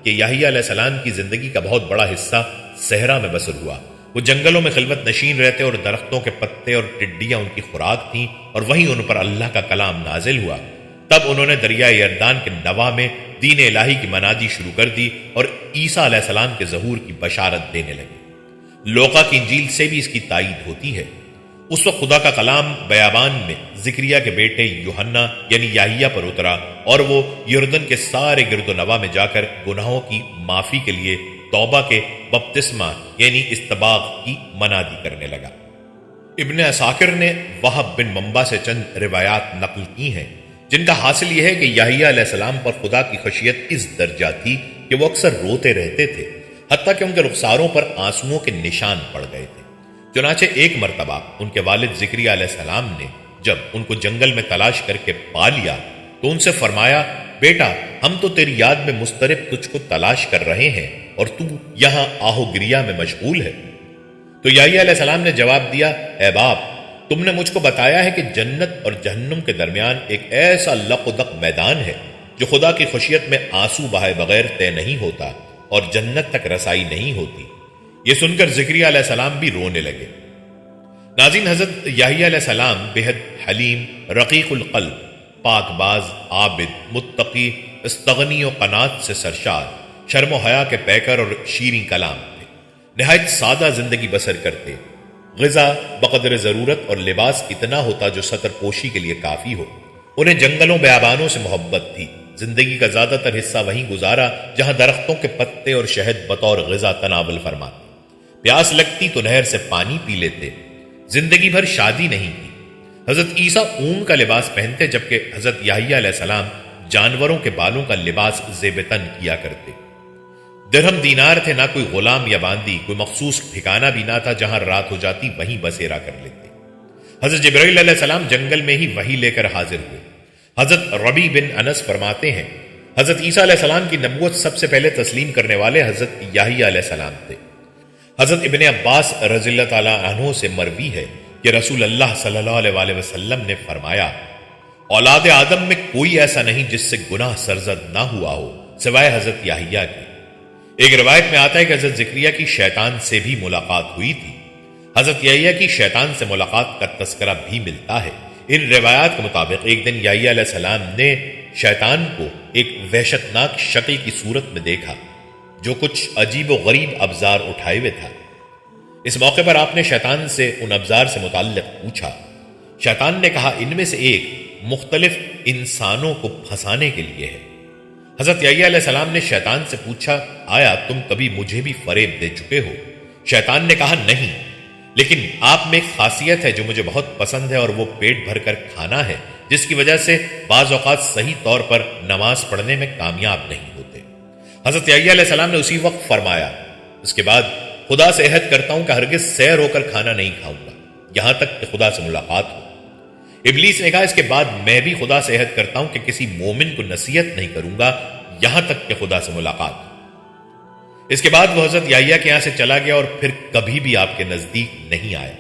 کہ یحییٰ علیہ السلام کی زندگی کا بہت بڑا حصہ صحرا میں بسر ہوا۔ وہ جنگلوں میں خلوت نشین رہتے اور درختوں کے پتے اور ٹڈیاں ان کی خوراک تھیں، اور وہیں ان پر اللہ کا کلام نازل ہوا۔ تب انہوں نے دریائے یردان کے نواح میں دین الہی کی منادی شروع کر دی اور عیسیٰ علیہ السلام کے ظہور کی بشارت دینے لگے۔ لوقا کی انجیل سے بھی اس کی تائید ہوتی ہے۔ اس وقت خدا کا کلام بیابان میں زکریا کے بیٹے یوحنا یعنی یحییٰ پر اترا، اور وہ یردن کے سارے گرد و نواح میں جا کر گناہوں کی معافی کے لیے توبہ کے بپتسمہ یعنی استباغ کی منادی کرنے لگا۔ ابن عساکر نے وہب بن منبع سے چند روایات نقل کی ہیں جن کا حاصل یہ ہے کہ یحییٰ علیہ السلام پر خدا کی خشیت اس درجہ تھی کہ وہ اکثر روتے رہتے تھے، حتیٰ کہ ان کے رخساروں پر آنسوؤں کے نشان پڑ گئے تھے۔ چنانچہ ایک مرتبہ ان کے والد زکریا علیہ السلام نے جب ان کو جنگل میں تلاش کر کے پا لیا تو ان سے فرمایا، بیٹا ہم تو تیری یاد میں مضطرب تجھ کو تلاش کر رہے ہیں اور تو یہاں آہو گریا میں مشغول ہے۔ تو یحییٰ علیہ السلام نے جواب دیا، اے باپ، تم نے مجھ کو بتایا ہے کہ جنت اور جہنم کے درمیان ایک ایسا لق و دق میدان ہے جو خدا کی خشیت میں آنسو بہائے بغیر طے نہیں ہوتا اور جنت تک رسائی نہیں ہوتی۔ یہ سن کر زکریا علیہ السلام بھی رونے لگے۔ ناظرین، حضرت یحییٰ علیہ السلام بہت حلیم، رقیق القلب، پاک باز، عابد، متقی، استغنی و قناعت سے سرشار، شرم و حیا کے پیکر اور شیریں کلام تھے۔ نہایت سادہ زندگی بسر کرتے، غذا بقدر ضرورت اور لباس اتنا ہوتا جو سطر پوشی کے لیے کافی ہو۔ انہیں جنگلوں بیابانوں سے محبت تھی۔ زندگی کا زیادہ تر حصہ وہیں گزارا جہاں درختوں کے پتے اور شہد بطور غذا تناول فرماتے۔ پیاس لگتی تو نہر سے پانی پی لیتے۔ زندگی بھر شادی نہیں کی۔ حضرت عیسیٰ اون کا لباس پہنتے جبکہ حضرت یحییٰ علیہ السلام جانوروں کے بالوں کا لباس زیب تن کیا کرتے۔ درہم دینار تھے، نہ کوئی غلام یا باندی، کوئی مخصوص ٹھکانہ بھی نہ تھا، جہاں رات ہو جاتی وہیں بسیرا کر لیتے۔ حضرت جبرائیل علیہ السلام جنگل میں ہی وحی لے کر حاضر ہوئے۔ حضرت ربیع بن انس فرماتے ہیں حضرت عیسیٰ علیہ السلام کی نبوت سب سے پہلے تسلیم کرنے والے حضرت یحییٰ علیہ السلام تھے۔ حضرت ابن عباس رضی اللہ تعالیٰ عنہ سے مروی ہے کہ رسول اللہ صلی اللہ علیہ وسلم نے فرمایا، اولاد آدم میں کوئی ایسا نہیں جس سے گناہ سرزد نہ ہوا ہو سوائے حضرت یحییٰ کے۔ ایک روایت میں آتا ہے کہ حضرت زکریا کی شیطان سے بھی ملاقات ہوئی تھی۔ حضرت یحییٰ کی شیطان سے ملاقات کا تذکرہ بھی ملتا ہے۔ ان روایات کے مطابق ایک دن یحییٰ علیہ السلام نے شیطان کو ایک وحشتناک شقی کی صورت میں دیکھا جو کچھ عجیب و غریب ابزار اٹھائے ہوئے تھا۔ اس موقع پر آپ نے شیطان سے ان ابزار سے متعلق پوچھا۔ شیطان نے کہا ان میں سے ایک مختلف انسانوں کو پھنسانے کے لیے ہے۔ حضرت یحییٰ علیہ السلام نے شیطان سے پوچھا، آیا تم کبھی مجھے بھی فریب دے چکے ہو؟ شیطان نے کہا نہیں، لیکن آپ میں ایک خاصیت ہے جو مجھے بہت پسند ہے، اور وہ پیٹ بھر کر کھانا ہے، جس کی وجہ سے بعض اوقات صحیح طور پر نماز پڑھنے میں کامیاب نہیں ہوتے۔ حضرت یحییٰ علیہ السلام نے اسی وقت فرمایا، اس کے بعد خدا سے عہد کرتا ہوں کہ ہرگز سیر ہو کر کھانا نہیں کھاؤں گا یہاں تک کہ خدا سے ملاقات ہو۔ ابلیس نے کہا اس کے بعد میں بھی خدا سے عہد کرتا ہوں کہ کسی مومن کو نصیحت نہیں کروں گا یہاں تک کہ خدا سے ملاقات ہو۔ اس کے بعد وہ حضرت یحییٰ کے یہاں سے چلا گیا اور پھر کبھی بھی آپ کے نزدیک نہیں آیا۔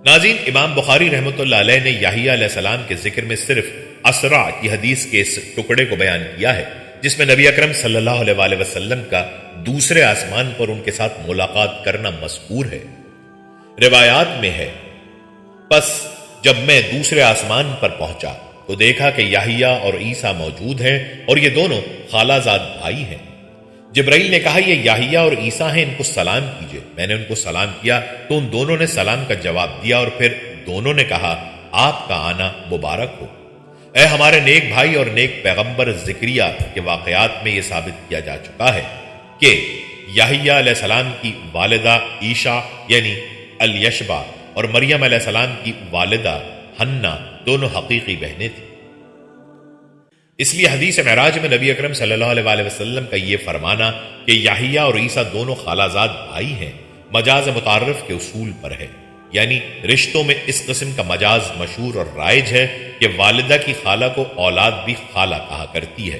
ناظرین، امام بخاری رحمۃ اللہ علیہ نے یحییٰ علیہ السلام کے ذکر میں صرف اسرا کی حدیث کے اس ٹکڑے کو بیان کیا ہے جس میں نبی اکرم صلی اللہ علیہ وسلم کا دوسرے آسمان پر ان کے ساتھ ملاقات کرنا مذکور ہے۔ روایات میں ہے، پس جب میں دوسرے آسمان پر پہنچا تو دیکھا کہ یحییٰ اور عیسیٰ موجود ہیں اور یہ دونوں خالہ زاد بھائی ہیں۔ جبرائیل نے کہا یہ یحییٰ اور عیسیٰ ہیں، ان کو سلام کیجئے۔ میں نے ان کو سلام کیا تو ان دونوں نے سلام کا جواب دیا اور پھر دونوں نے کہا آپ کا آنا مبارک ہو۔ اے ہمارے نیک بھائی اور نیک پیغمبر، زکریا کے واقعات میں یہ ثابت کیا جا چکا ہے کہ یحییٰ علیہ السلام کی والدہ عیشا یعنی الیشبا اور مریم علیہ السلام کی والدہ حنا دونوں حقیقی بہنیں تھیں۔ اس لیے حدیث معراج میں نبی اکرم صلی اللہ علیہ وسلم کا یہ فرمانا کہ یحییٰ اور عیسیٰ دونوں خالہ زاد بھائی ہیں مجاز متعارف کے اصول پر ہے، یعنی رشتوں میں اس قسم کا مجاز مشہور اور رائج ہے کہ والدہ کی خالہ کو اولاد بھی خالہ کہا کرتی ہے۔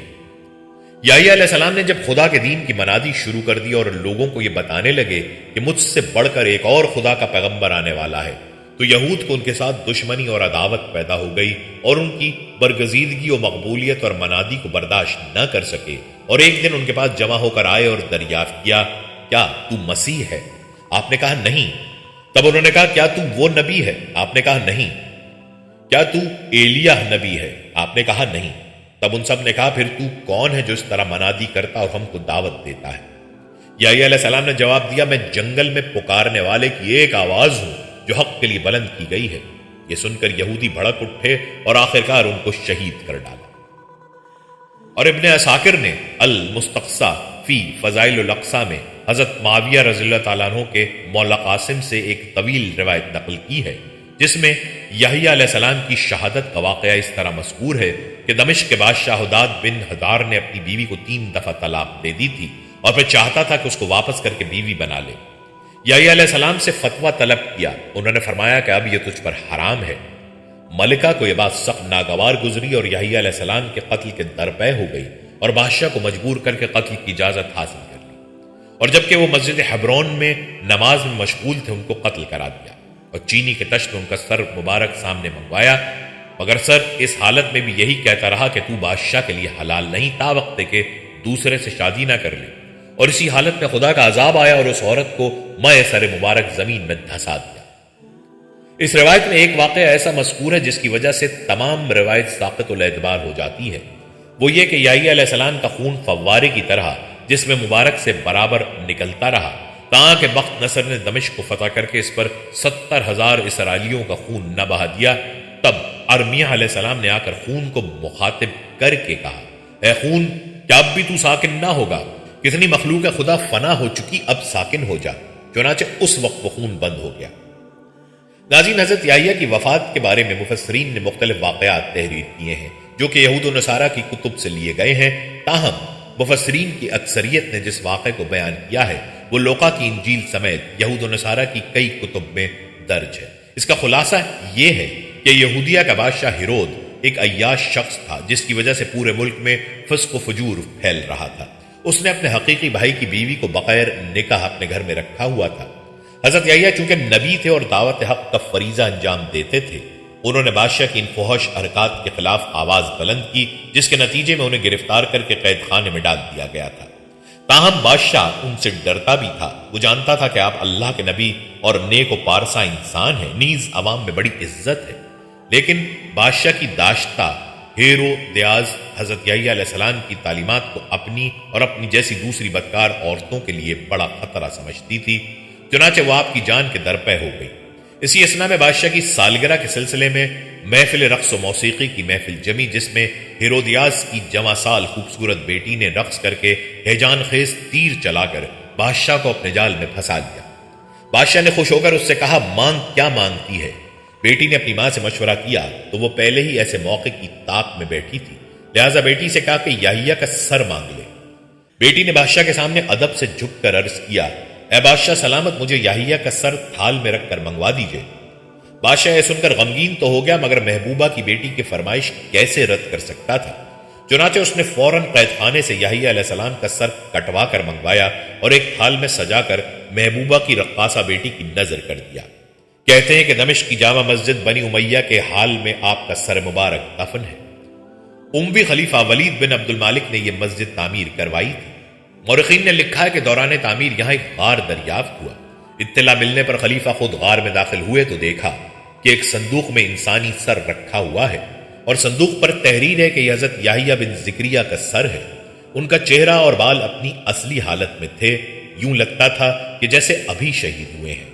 یحییٰ علیہ السلام نے جب خدا کے دین کی منادی شروع کر دی اور لوگوں کو یہ بتانے لگے کہ مجھ سے بڑھ کر ایک اور خدا کا پیغمبر آنے والا ہے، تو یہود کو ان کے ساتھ دشمنی اور عداوت پیدا ہو گئی اور ان کی برگزیدگی و مقبولیت اور منادی کو برداشت نہ کر سکے، اور ایک دن ان کے پاس جمع ہو کر آئے اور دریافت کیا، کیا تو مسیح ہے؟ آپ نے کہا نہیں۔ تب انہوں نے کہا کیا تو وہ نبی ہے؟ آپ نے کہا نہیں۔ کیا تو ایلیہ نبی ہے؟ آپ نے کہا نہیں۔ تب ان سب نے کہا پھر تو کون ہے جو اس طرح منادی کرتا اور ہم کو دعوت دیتا ہے؟ یحییٰ علیہ السلام نے جواب دیا، میں جنگل میں پکارنے والے کی ایک آواز ہوں جو حق کے لیے بلند کی گئی ہے۔ یہ سن کر یہودی بھڑک اٹھے اور آخرکار ان کو شہید کر ڈالا۔ اور ابن عساکر نے المستقصی فی فضائل الاقصی میں حضرت معاویہ رضی اللہ تعالیٰ عنہ کے مولا قاسم سے ایک طویل روایت نقل کی ہے جس میں یحییٰ علیہ السلام کی شہادت کا واقعہ اس طرح مذکور ہے کہ دمشق کے بادشاہ ہداد بن ہدار نے اپنی بیوی کو 3 دفعہ طلاق دے دی تھی اور پھر چاہتا تھا کہ اس کو واپس کر کے بیوی بنا لے۔ یحییٰ علیہ السلام سے فتویٰ طلب کیا، انہوں نے فرمایا کہ اب یہ تجھ پر حرام ہے۔ ملکہ کو یہ بات سخت ناگوار گزری اور یحییٰ علیہ السلام کے قتل کے درپے ہو گئی اور بادشاہ کو مجبور کر کے قتل کی اجازت حاصل کر لی، اور جبکہ وہ مسجد حبرون میں نماز میں مشغول تھے ان کو قتل کرا دیا اور چینی کے تشت میں ان کا سر مبارک سامنے منگوایا، مگر سر اس حالت میں بھی یہی کہتا رہا کہ تو بادشاہ کے لیے حلال نہیں تا وقت کہ دوسرے سے شادی نہ کر لے، اور اسی حالت میں خدا کا عذاب آیا اور اس عورت کو مائع سر مبارک زمین میں دھسا دیا۔ اس روایت میں ایک واقعہ ایسا مذکور ہے جس کی وجہ سے تمام روایت ساقط الاعتبار ہو جاتی ہے، وہ یہ کہ یحییٰ علیہ السلام کا خون فوارے کی طرح جس میں مبارک سے برابر نکلتا رہا، تاکہ بخت نصر نے دمشق کو فتح کر کے اس پر 70,000 اسرائیلیوں کا خون نہ بہا دیا، تب ارمیہ علیہ السلام نے آ کر خون کو مخاطب کر کے کہا، اے خون، کیا اب بھی تو ساکن نہ ہوگا؟ کتنی مخلوق خدا فنا ہو چکی، اب ساکن ہو جا۔ چنانچہ اس وقت وہ خون بند ہو گیا۔ ناظرین، حضرت یحییٰ کی وفات کے بارے میں مفسرین نے مختلف واقعات تحریر کیے ہیں جو کہ یہود و نصارہ کی کتب سے لیے گئے ہیں، تاہم مفسرین کی اکثریت نے جس واقعے کو بیان کیا ہے وہ لوقا کی انجیل سمیت یہود و نصارہ کی کئی کتب میں درج ہے۔ اس کا خلاصہ یہ ہے کہ یہودیہ کا بادشاہ ہیرود ایک عیاش شخص تھا جس کی وجہ سے پورے ملک میں فسق و فجور پھیل رہا تھا۔ اس نے اپنے حقیقی بھائی کی بیوی کو بغیر نکاح اپنے گھر میں رکھا ہوا تھا۔ حضرت یحییٰ چونکہ نبی تھے اور دعوت حق کا فریضہ انجام دیتے تھے، انہوں نے بادشاہ کی ان فحش حرکات کے خلاف آواز بلند کی، جس کے نتیجے میں انہیں گرفتار کر کے قید خانے میں ڈال دیا گیا تھا۔ تاہم بادشاہ ان سے ڈرتا بھی تھا، وہ جانتا تھا کہ آپ اللہ کے نبی اور نیک و پارسا انسان ہیں، نیز عوام میں بڑی عزت ہے، لیکن بادشاہ کی داشتہ ہیرودیاز حضرت یحییٰ علیہ السلام کی تعلیمات کو اپنی اور اپنی جیسی دوسری بدکار عورتوں کے لیے بڑا خطرہ سمجھتی تھی، چنانچہ وہ آپ کی جان کے درپے ہو گئی۔ اسی اثنا میں بادشاہ کی سالگرہ کے سلسلے میں محفل رقص و موسیقی کی محفل جمی، جس میں ہیرودیاس کی جوان سال خوبصورت بیٹی نے رقص کر کے ہیجان خیز تیر چلا کر بادشاہ کو اپنے جال میں پھنسا لیا۔ بادشاہ نے خوش ہو کر اس سے کہا، مانگ، کیا مانگتی ہے؟ بیٹی نے اپنی ماں سے مشورہ کیا تو وہ پہلے ہی ایسے موقع کی طاق میں بیٹھی تھی، لہذا بیٹی سے کہا کہ یحییٰ کا سر مانگ لے۔ بیٹی نے بادشاہ کے سامنے ادب سے جھک کر عرض کیا، اے بادشاہ سلامت، مجھے یحییٰ کا سر تھال میں رکھ کر منگوا دیجئے۔ بادشاہ یہ سن کر غمگین تو ہو گیا، مگر محبوبہ کی بیٹی کی فرمائش کیسے رد کر سکتا تھا؟ چنانچہ اس نے فوراً قید خانے سے یحییٰ علیہ السلام کا سر کٹوا کر منگوایا اور ایک تھال میں سجا کر محبوبہ کی رقاصہ بیٹی کی نظر کر دیا۔ کہتے ہیں کہ دمشق کی جامع مسجد بنی امیہ کے حال میں آپ کا سر مبارک دفن ہے۔ اموی خلیفہ ولید بن عبد المالک نے یہ مسجد تعمیر کروائی تھی۔ مورخین نے لکھا ہے کہ دوران تعمیر یہاں ایک غار دریافت ہوا۔ اطلاع ملنے پر خلیفہ خود غار میں داخل ہوئے تو دیکھا کہ ایک صندوق میں انسانی سر رکھا ہوا ہے اور صندوق پر تحریر ہے کہ یہ حضرت یحییٰ بن زکریہ کا سر ہے۔ ان کا چہرہ اور بال اپنی اصلی حالت میں تھے، یوں لگتا تھا کہ جیسے ابھی شہید ہوئے ہیں۔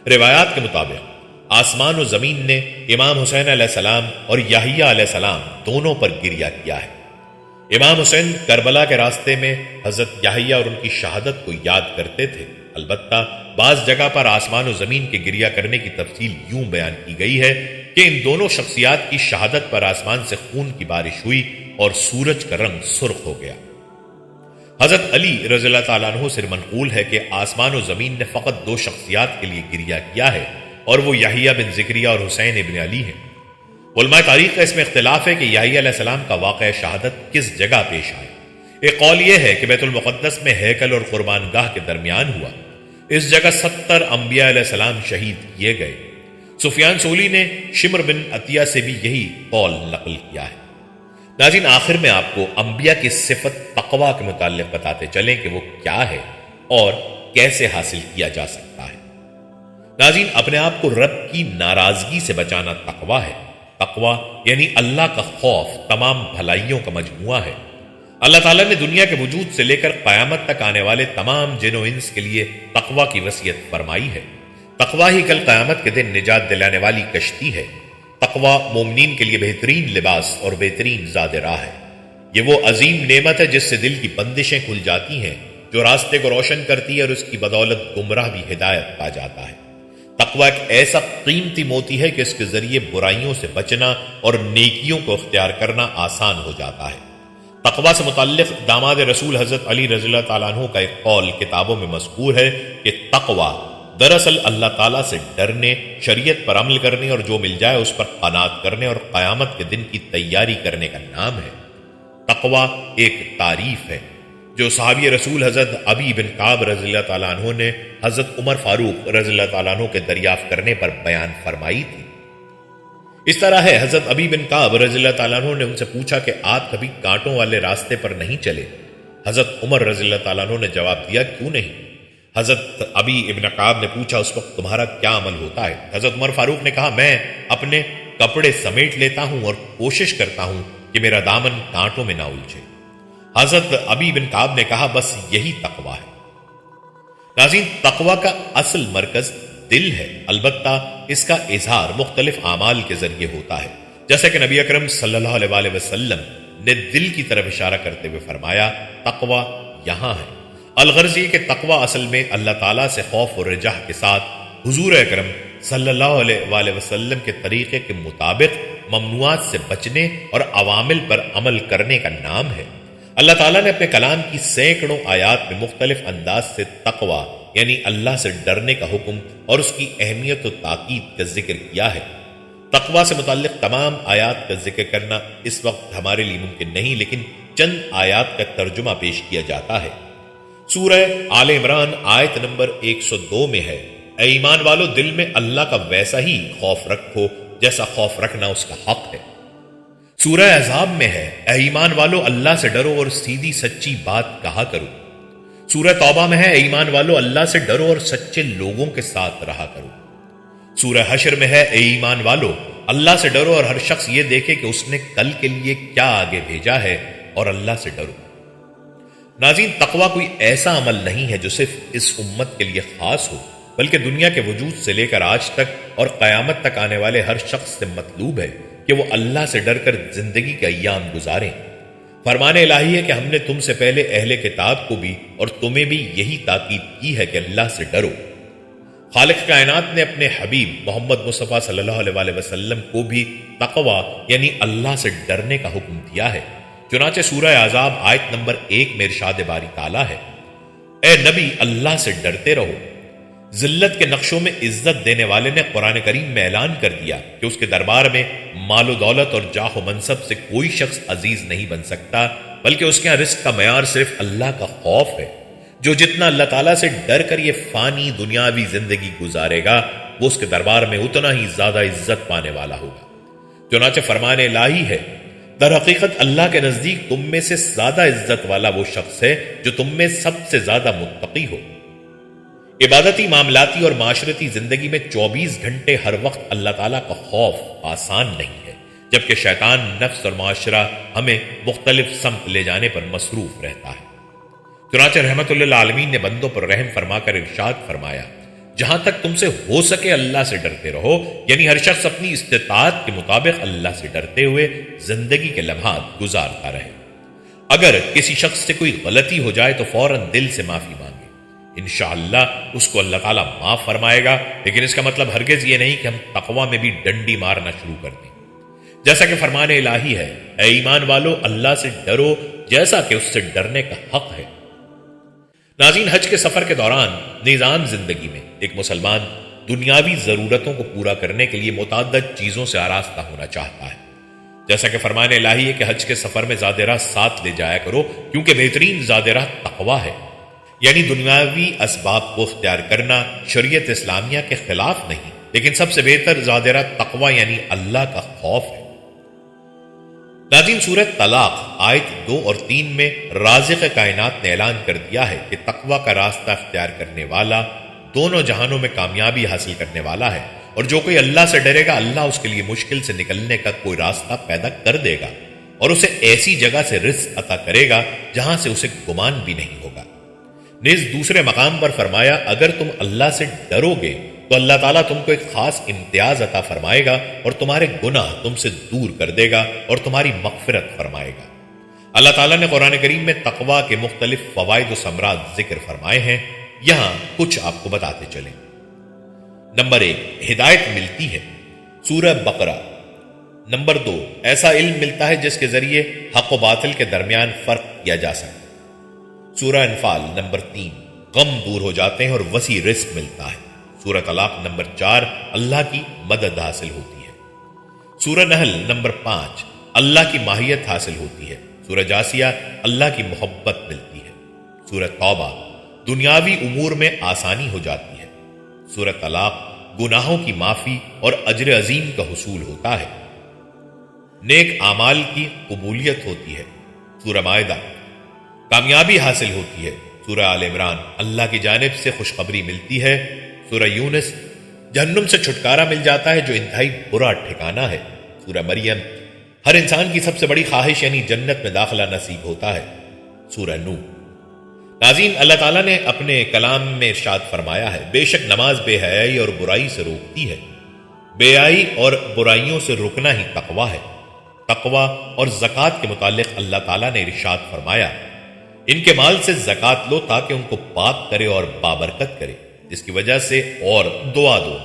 روایات کے مطابق آسمان و زمین نے امام حسین علیہ السلام اور یحییٰ علیہ السلام دونوں پر گریہ کیا ہے۔ امام حسین کربلا کے راستے میں حضرت یحییٰ اور ان کی شہادت کو یاد کرتے تھے۔ البتہ بعض جگہ پر آسمان و زمین کے گریہ کرنے کی تفصیل یوں بیان کی گئی ہے کہ ان دونوں شخصیات کی شہادت پر آسمان سے خون کی بارش ہوئی اور سورج کا رنگ سرخ ہو گیا۔ حضرت علی رضی اللہ تعالیٰ عنہ سے منقول ہے کہ آسمان و زمین نے فقط دو شخصیات کے لیے گریہ کیا ہے اور وہ یحییٰ بن زکریہ اور حسین ابن علی ہیں۔ علماء تاریخ کا اس میں اختلاف ہے کہ یحییٰ علیہ السلام کا واقعہ شہادت کس جگہ پیش آئے۔ ایک قول یہ ہے کہ بیت المقدس میں ہیکل اور قربان گاہ کے درمیان ہوا۔ اس جگہ 70 انبیاء علیہ السلام شہید کیے گئے۔ سفیان ثوری نے شمر بن عطیہ سے بھی یہی قول نقل کیا ہے۔ ناظرین، آخر میں آپ کو انبیاء کی صفت تقویٰ کے متعلق بتاتے چلیں کہ وہ کیا ہے اور کیسے حاصل کیا جا سکتا ہے۔ ناظرین، اپنے آپ کو رب کی ناراضگی سے بچانا تقویٰ ہے۔ تقویٰ یعنی اللہ کا خوف تمام بھلائیوں کا مجموعہ ہے۔ اللہ تعالیٰ نے دنیا کے وجود سے لے کر قیامت تک آنے والے تمام جن و انس کے لیے تقویٰ کی وصیت فرمائی ہے۔ تقویٰ ہی کل قیامت کے دن نجات دلانے والی کشتی ہے۔ تقویٰ مومنین کے لیے بہترین لباس اور بہترین زاد راہ ہے۔ یہ وہ عظیم نعمت ہے جس سے دل کی بندشیں کھل جاتی ہیں، جو راستے کو روشن کرتی ہے اور اس کی بدولت گمراہ بھی ہدایت پا جاتا ہے۔ تقویٰ ایک ایسا قیمتی موتی ہے کہ اس کے ذریعے برائیوں سے بچنا اور نیکیوں کو اختیار کرنا آسان ہو جاتا ہے۔ تقویٰ سے متعلق داماد رسول حضرت علی رضی اللہ تعالیٰ عنہ کا ایک قول کتابوں میں مذکور ہے کہ تقویٰ دراصل اللہ تعالیٰ سے ڈرنے، شریعت پر عمل کرنے اور جو مل جائے اس پر قناعت کرنے اور قیامت کے دن کی تیاری کرنے کا نام ہے۔ تقویٰ ایک تعریف ہے جو صحابی رسول حضرت ابی بن کعب رضی اللہ تعالیٰ عنہ نے حضرت عمر فاروق رضی اللہ تعالیٰ عنہ کے دریافت کرنے پر بیان فرمائی تھی۔ اس طرح ہے، حضرت ابی بن کعب رضی اللہ تعالیٰ عنہ نے ان سے پوچھا کہ آپ کبھی کانٹوں والے راستے پر نہیں چلے؟ حضرت عمر رضی اللہ تعالیٰ عنہ نے جواب دیا، کیوں نہیں؟ حضرت ابی ابن کعب نے پوچھا، اس وقت تمہارا کیا عمل ہوتا ہے؟ حضرت عمر فاروق نے کہا، میں اپنے کپڑے سمیٹ لیتا ہوں اور کوشش کرتا ہوں کہ میرا دامن کانٹوں میں نہ الجھے۔ حضرت ابی بن کعب نے کہا، بس یہی تقویٰ ہے۔ ناظرین، تقوی کا اصل مرکز دل ہے، البتہ اس کا اظہار مختلف اعمال کے ذریعے ہوتا ہے، جیسا کہ نبی اکرم صلی اللہ علیہ وسلم نے دل کی طرف اشارہ کرتے ہوئے فرمایا تقوی یہاں ہے۔ الغرض یہ کہ تقوی اصل میں اللہ تعالیٰ سے خوف و رجا کے ساتھ حضور اکرم صلی اللہ علیہ وسلم کے طریقے کے مطابق ممنوعات سے بچنے اور عوامل پر عمل کرنے کا نام ہے۔ اللہ تعالیٰ نے اپنے کلام کی سینکڑوں آیات میں مختلف انداز سے تقوی یعنی اللہ سے ڈرنے کا حکم اور اس کی اہمیت و تاکید کا ذکر کیا ہے۔ تقوی سے متعلق تمام آیات کا ذکر کرنا اس وقت ہمارے لیے ممکن نہیں، لیکن چند آیات کا ترجمہ پیش کیا جاتا ہے۔ سورہ آل عمران آیت نمبر 102 میں ہے، اے ایمان والو، دل میں اللہ کا ویسا ہی خوف رکھو جیسا خوف رکھنا اس کا حق ہے۔ سورہ احزاب میں ہے، اے ایمان والو، اللہ سے ڈرو اور سیدھی سچی بات کہا کرو۔ سورہ توبہ میں ہے، اے ایمان والو، اللہ سے ڈرو اور سچے لوگوں کے ساتھ رہا کرو۔ سورہ حشر میں ہے، اے ایمان والو، اللہ سے ڈرو اور ہر شخص یہ دیکھے کہ اس نے کل کے لیے کیا آگے بھیجا ہے اور اللہ سے ڈرو۔ ناظرین، تقوی کوئی ایسا عمل نہیں ہے جو صرف اس امت کے لیے خاص ہو، بلکہ دنیا کے وجود سے لے کر آج تک اور قیامت تک آنے والے ہر شخص سے مطلوب ہے کہ وہ اللہ سے ڈر کر زندگی کے ایام گزاریں۔ فرمان الہی ہے کہ ہم نے تم سے پہلے اہل کتاب کو بھی اور تمہیں بھی یہی تاکید کی ہے کہ اللہ سے ڈرو۔ خالق کائنات نے اپنے حبیب محمد مصطفیٰ صلی اللہ علیہ وسلم کو بھی تقوی یعنی اللہ سے ڈرنے کا حکم دیا ہے۔ چنانچہ سورہ احزاب آیت نمبر 1 میں ارشاد باری تعالیٰ ہے، اے نبی، اللہ سے ڈرتے رہو۔ ذلت کے نقشوں میں عزت دینے والے نے قرآن کریم میں اعلان کر دیا کہ اس کے دربار میں مال و دولت اور جاہ و منصب سے کوئی شخص عزیز نہیں بن سکتا، بلکہ اس کے یہاں رزق کا معیار صرف اللہ کا خوف ہے۔ جو جتنا اللہ تعالیٰ سے ڈر کر یہ فانی دنیاوی زندگی گزارے گا، وہ اس کے دربار میں اتنا ہی زیادہ عزت پانے والا ہوگا۔ چنانچہ فرمان الہی ہے، در حقیقت اللہ کے نزدیک تم میں سے زیادہ عزت والا وہ شخص ہے جو تم میں سب سے زیادہ متقی ہو۔ عبادتی، معاملاتی اور معاشرتی زندگی میں 24 گھنٹے ہر وقت اللہ تعالیٰ کا خوف آسان نہیں ہے، جبکہ شیطان، نفس اور معاشرہ ہمیں مختلف سمت لے جانے پر مصروف رہتا ہے۔ چنانچہ رحمت للعالمین نے بندوں پر رحم فرما کر ارشاد فرمایا، جہاں تک تم سے ہو سکے اللہ سے ڈرتے رہو، یعنی ہر شخص اپنی استطاعت کے مطابق اللہ سے ڈرتے ہوئے زندگی کے لمحات گزارتا رہے۔ اگر کسی شخص سے کوئی غلطی ہو جائے تو فوراً دل سے معافی مانگے، انشاءاللہ اس کو اللہ تعالیٰ معاف فرمائے گا، لیکن اس کا مطلب ہرگز یہ نہیں کہ ہم تقوی میں بھی ڈنڈی مارنا شروع کر دیں۔ جیسا کہ فرمان الہی ہے، اے ایمان والو، اللہ سے ڈرو جیسا کہ اس سے ڈرنے کا حق ہے۔ ناظرین، حج کے سفر کے دوران نظام زندگی میں ایک مسلمان دنیاوی ضرورتوں کو پورا کرنے کے لیے متعدد چیزوں سے آراستہ ہونا چاہتا ہے، جیسا کہ فرمان الہی ہے کہ حج کے سفر میں زاد راہ ساتھ لے جایا کرو، کیونکہ بہترین زاد راہ تقوی ہے، یعنی دنیاوی اسباب کو اختیار کرنا شریعت اسلامیہ کے خلاف نہیں، لیکن سب سے بہتر زاد راہ تقوی یعنی اللہ کا خوف ہے۔ ناظرین، سورہ طلاق آیت 2 اور 3 میں رازق کائنات نے اعلان کر دیا ہے کہ تقوی کا راستہ اختیار کرنے والا دونوں جہانوں میں کامیابی حاصل کرنے والا ہے، اور جو کوئی اللہ سے ڈرے گا، اللہ اس کے لیے مشکل سے نکلنے کا کوئی راستہ پیدا کر دے گا اور اسے ایسی جگہ سے رزق عطا کرے گا جہاں سے اسے گمان بھی نہیں ہوگا۔ نیز دوسرے مقام پر فرمایا، اگر تم اللہ سے ڈرو گے تو اللہ تعالیٰ تم کو ایک خاص امتیاز عطا فرمائے گا اور تمہارے گناہ تم سے دور کر دے گا اور تمہاری مغفرت فرمائے گا۔ اللہ تعالیٰ نے قرآن کریم میں تقوی کے مختلف فوائد و ثمرات ذکر فرمائے ہیں، یہاں کچھ آپ کو بتاتے چلیں۔ نمبر 1، ہدایت ملتی ہے، سورہ بقرہ۔ نمبر 2، ایسا علم ملتا ہے جس کے ذریعے حق و باطل کے درمیان فرق کیا جا سکے، سورہ انفال۔ نمبر 3، غم دور ہو جاتے ہیں اور وسیع رزق ملتا ہے، سورہ طلاق۔ نمبر 4، اللہ کی مدد حاصل ہوتی ہے، سورہ نحل۔ نمبر 5، اللہ کی ماہیت حاصل ہوتی ہے، سورہ جاسیہ۔ اللہ کی محبت ملتی ہے، سورہ توبہ۔ دنیاوی امور میں آسانی ہو جاتی ہے، سورہ طلاق۔ گناہوں کی معافی اور اجر عظیم کا حصول ہوتا ہے، نیک اعمال کی قبولیت ہوتی ہے، سورہ مائدہ۔ کامیابی حاصل ہوتی ہے، سورہ آل عمران۔ اللہ کی جانب سے خوشخبری ملتی ہے، سورہ یونس۔ جہنم سے چھٹکارا مل جاتا ہے جو انتہائی برا ٹھکانہ ہے، سورہ مریم۔ ہر انسان کی سب سے بڑی خواہش یعنی جنت میں داخلہ نصیب ہوتا ہے، سورہ نور۔ ناظرین، اللہ تعالیٰ نے اپنے کلام میں ارشاد فرمایا ہے، بے شک نماز بے حیائی اور برائی سے روکتی ہے۔ بے حیائی اور برائیوں سے رکنا ہی تقویٰ ہے۔ تقویٰ اور زکوٰۃ کے متعلق اللہ تعالیٰ نے ارشاد فرمایا، ان کے مال سے زکوٰۃ لو تاکہ ان کو پاک کرے اور بابرکت کرے، جس کی وجہ سے اور دعا دو۔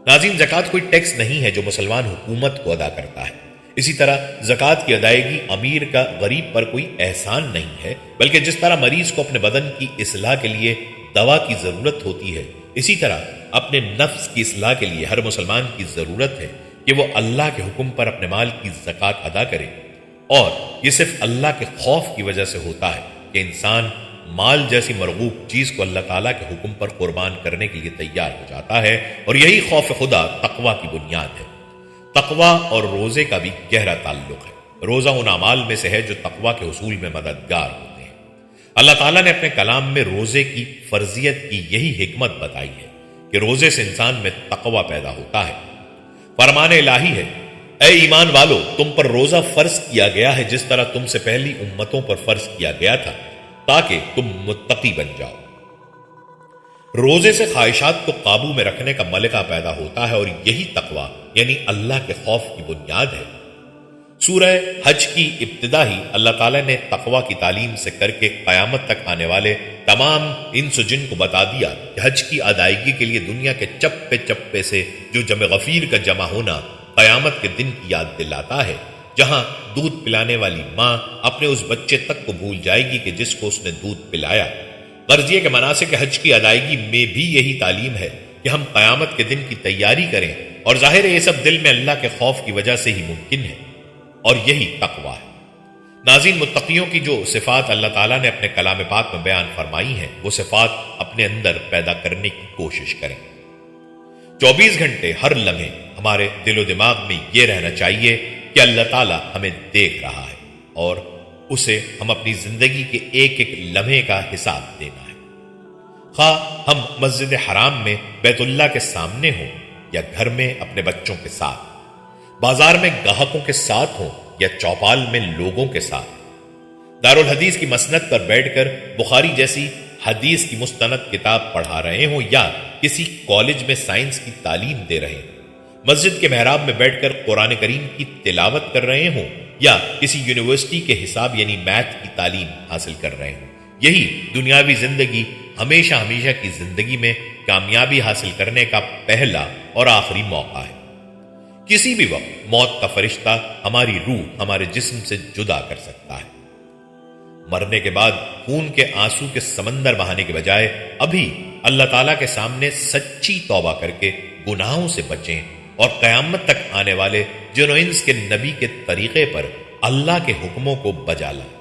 ناظرین، زکوٰۃ کوئی ٹیکس نہیں ہے جو مسلمان حکومت کو ادا کرتا ہے۔ اسی طرح زکوٰۃ کی ادائیگی امیر کا غریب پر کوئی احسان نہیں ہے، بلکہ جس طرح مریض کو اپنے بدن کی اصلاح کے لیے دوا کی ضرورت ہوتی ہے، اسی طرح اپنے نفس کی اصلاح کے لیے ہر مسلمان کی ضرورت ہے کہ وہ اللہ کے حکم پر اپنے مال کی زکوٰۃ ادا کرے، اور یہ صرف اللہ کے خوف کی وجہ سے ہوتا ہے کہ انسان مال جیسی مرغوب چیز کو اللہ تعالیٰ کے حکم پر قربان کرنے کے لیے تیار ہو جاتا ہے، اور یہی خوف خدا تقویٰ کی بنیاد ہے۔ تقویٰ اور روزے کا بھی گہرا تعلق ہے۔ روزہ ان اعمال میں سے ہے جو تقویٰ کے حصول میں مددگار ہوتے ہیں۔ اللہ تعالیٰ نے اپنے کلام میں روزے کی فرضیت کی یہی حکمت بتائی ہے کہ روزے سے انسان میں تقویٰ پیدا ہوتا ہے۔ فرمان الہی ہے، اے ایمان والو، تم پر روزہ فرض کیا گیا ہے جس طرح تم سے پہلی امتوں پر فرض کیا گیا تھا، تاکہ تم متقی بن جاؤ۔ روزے سے خواہشات کو قابو میں رکھنے کا ملکہ پیدا ہوتا ہے، اور یہی تقویٰ یعنی اللہ کے خوف کی بنیاد ہے۔ سورہ حج کی ابتدا ہی اللہ تعالیٰ نے تقویٰ کی تعلیم سے کر کے قیامت تک آنے والے تمام انس و جن کو بتا دیا کہ حج کی ادائیگی کے لیے دنیا کے چپے چپے سے جو جمع غفیر کا جمع ہونا قیامت کے دن کی یاد دلاتا ہے، جہاں دودھ پلانے والی ماں اپنے اس بچے تک کو بھول جائے گی کہ جس کو اس نے دودھ پلایا۔ غرض یہ کہ مناسک حج کی ادائیگی میں بھی یہی تعلیم ہے کہ ہم قیامت کے دن کی تیاری کریں، اور ظاہر ہے یہ سب دل میں اللہ کے خوف کی وجہ سے ہی ممکن ہے، اور یہی تقویٰ ہے۔ ناظرین، متقیوں کی جو صفات اللہ تعالیٰ نے اپنے کلام پاک میں بیان فرمائی ہیں، وہ صفات اپنے اندر پیدا کرنے کی کوشش کریں۔ 24 گھنٹے ہر لمحے ہمارے دل و دماغ میں یہ رہنا چاہیے کہ اللہ تعالیٰ ہمیں دیکھ رہا ہے، اور اسے ہم اپنی زندگی کے ایک ایک لمحے کا حساب دینا ہے۔ خواہ ہم مسجد حرام میں بیت اللہ کے سامنے ہوں یا گھر میں اپنے بچوں کے ساتھ، بازار میں گاہکوں کے ساتھ ہوں یا چوپال میں لوگوں کے ساتھ، دارالحدیث کی مسند پر بیٹھ کر بخاری جیسی حدیث کی مستند کتاب پڑھا رہے ہوں یا کسی کالج میں سائنس کی تعلیم دے رہے ہوں، مسجد کے محراب میں بیٹھ کر قرآن کریم کی تلاوت کر رہے ہوں یا کسی یونیورسٹی کے حساب یعنی میتھ کی تعلیم حاصل کر رہے ہوں، یہی دنیاوی زندگی ہمیشہ ہمیشہ کی زندگی میں کامیابی حاصل کرنے کا پہلا اور آخری موقع ہے۔ کسی بھی وقت موت کا فرشتہ ہماری روح ہمارے جسم سے جدا کر سکتا ہے۔ مرنے کے بعد خون کے آنسو کے سمندر بہانے کے بجائے ابھی اللہ تعالیٰ کے سامنے سچی توبہ کر کے گناہوں سے بچیں، اور قیامت تک آنے والے جن و انس کے نبی کے طریقے پر اللہ کے حکموں کو بجا لائیں۔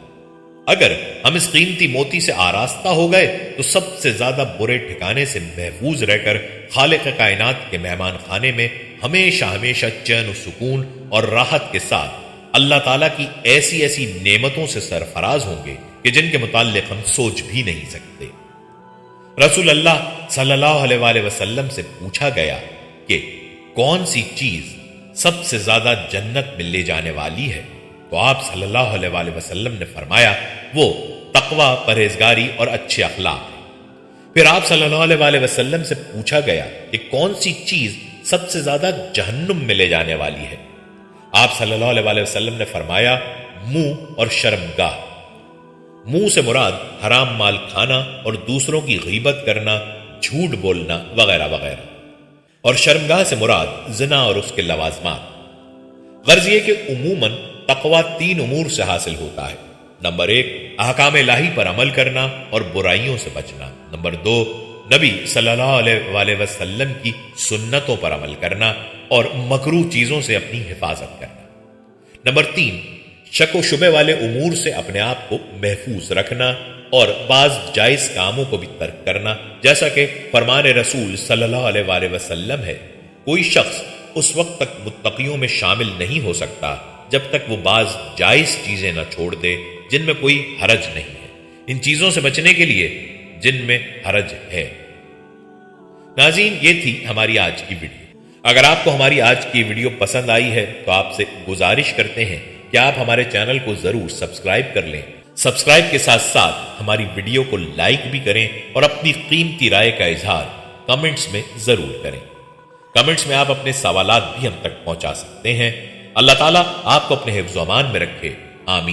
اگر ہم اس قیمتی موتی سے آراستہ ہو گئے تو سب سے زیادہ برے ٹھکانے سے محفوظ رہ کر خالق کائنات کے مہمان خانے میں ہمیشہ ہمیشہ چین و سکون اور راحت کے ساتھ اللہ تعالیٰ کی ایسی ایسی نعمتوں سے سرفراز ہوں گے کہ جن کے متعلق ہم سوچ بھی نہیں سکتے۔ رسول اللہ صلی اللہ علیہ وآلہ وسلم سے پوچھا گیا کہ کون سی چیز سب سے زیادہ جنت میں لے جانے والی ہے، تو آپ صلی اللہ علیہ وآلہ وسلم نے فرمایا وہ تقویٰ، پرہیزگاری اور اچھے اخلاق۔ پھر آپ صلی اللہ علیہ وآلہ وسلم سے پوچھا گیا کہ کون سی چیز سب سے زیادہ جہنم میں لے جانے والی ہے، آپ صلی اللہ علیہ وآلہ وسلم نے فرمایا منہ اور شرمگاہ۔ منہ سے مراد حرام مال کھانا اور دوسروں کی غیبت کرنا، جھوٹ بولنا وغیرہ وغیرہ، اور شرمگاہ سے مراد زنا اور اس کے لوازمات۔ غرض یہ کہ عموماً تقویٰ 3 امور سے حاصل ہوتا ہے۔ نمبر 1، احکام الہی پر عمل کرنا اور برائیوں سے بچنا۔ نمبر 2، نبی صلی اللہ علیہ وآلہ وسلم کی سنتوں پر عمل کرنا اور مکروہ چیزوں سے اپنی حفاظت کرنا۔ نمبر 3، شک و شبہ والے امور سے اپنے آپ کو محفوظ رکھنا اور بعض جائز کاموں کو بھی ترک کرنا، جیسا کہ فرمان رسول صلی اللہ علیہ وآلہ وسلم ہے، کوئی شخص اس وقت تک متقیوں میں شامل نہیں ہو سکتا جب تک وہ بعض جائز چیزیں نہ چھوڑ دے جن میں کوئی حرج نہیں ہے، ان چیزوں سے بچنے کے لیے جن میں حرج ہے۔ ناظرین، یہ تھی ہماری آج کی ویڈیو۔ اگر آپ کو ہماری آج کی ویڈیو پسند آئی ہے تو آپ سے گزارش کرتے ہیں کہ آپ ہمارے چینل کو ضرور سبسکرائب کر لیں سبسکرائب کے ساتھ ساتھ ہماری ویڈیو کو لائک بھی کریں اور اپنی قیمتی رائے کا اظہار کمنٹس میں ضرور کریں۔ کمنٹس میں آپ اپنے سوالات بھی ہم تک پہنچا سکتے ہیں۔ اللہ تعالیٰ آپ کو اپنے حفظ و امان میں رکھے، آمین۔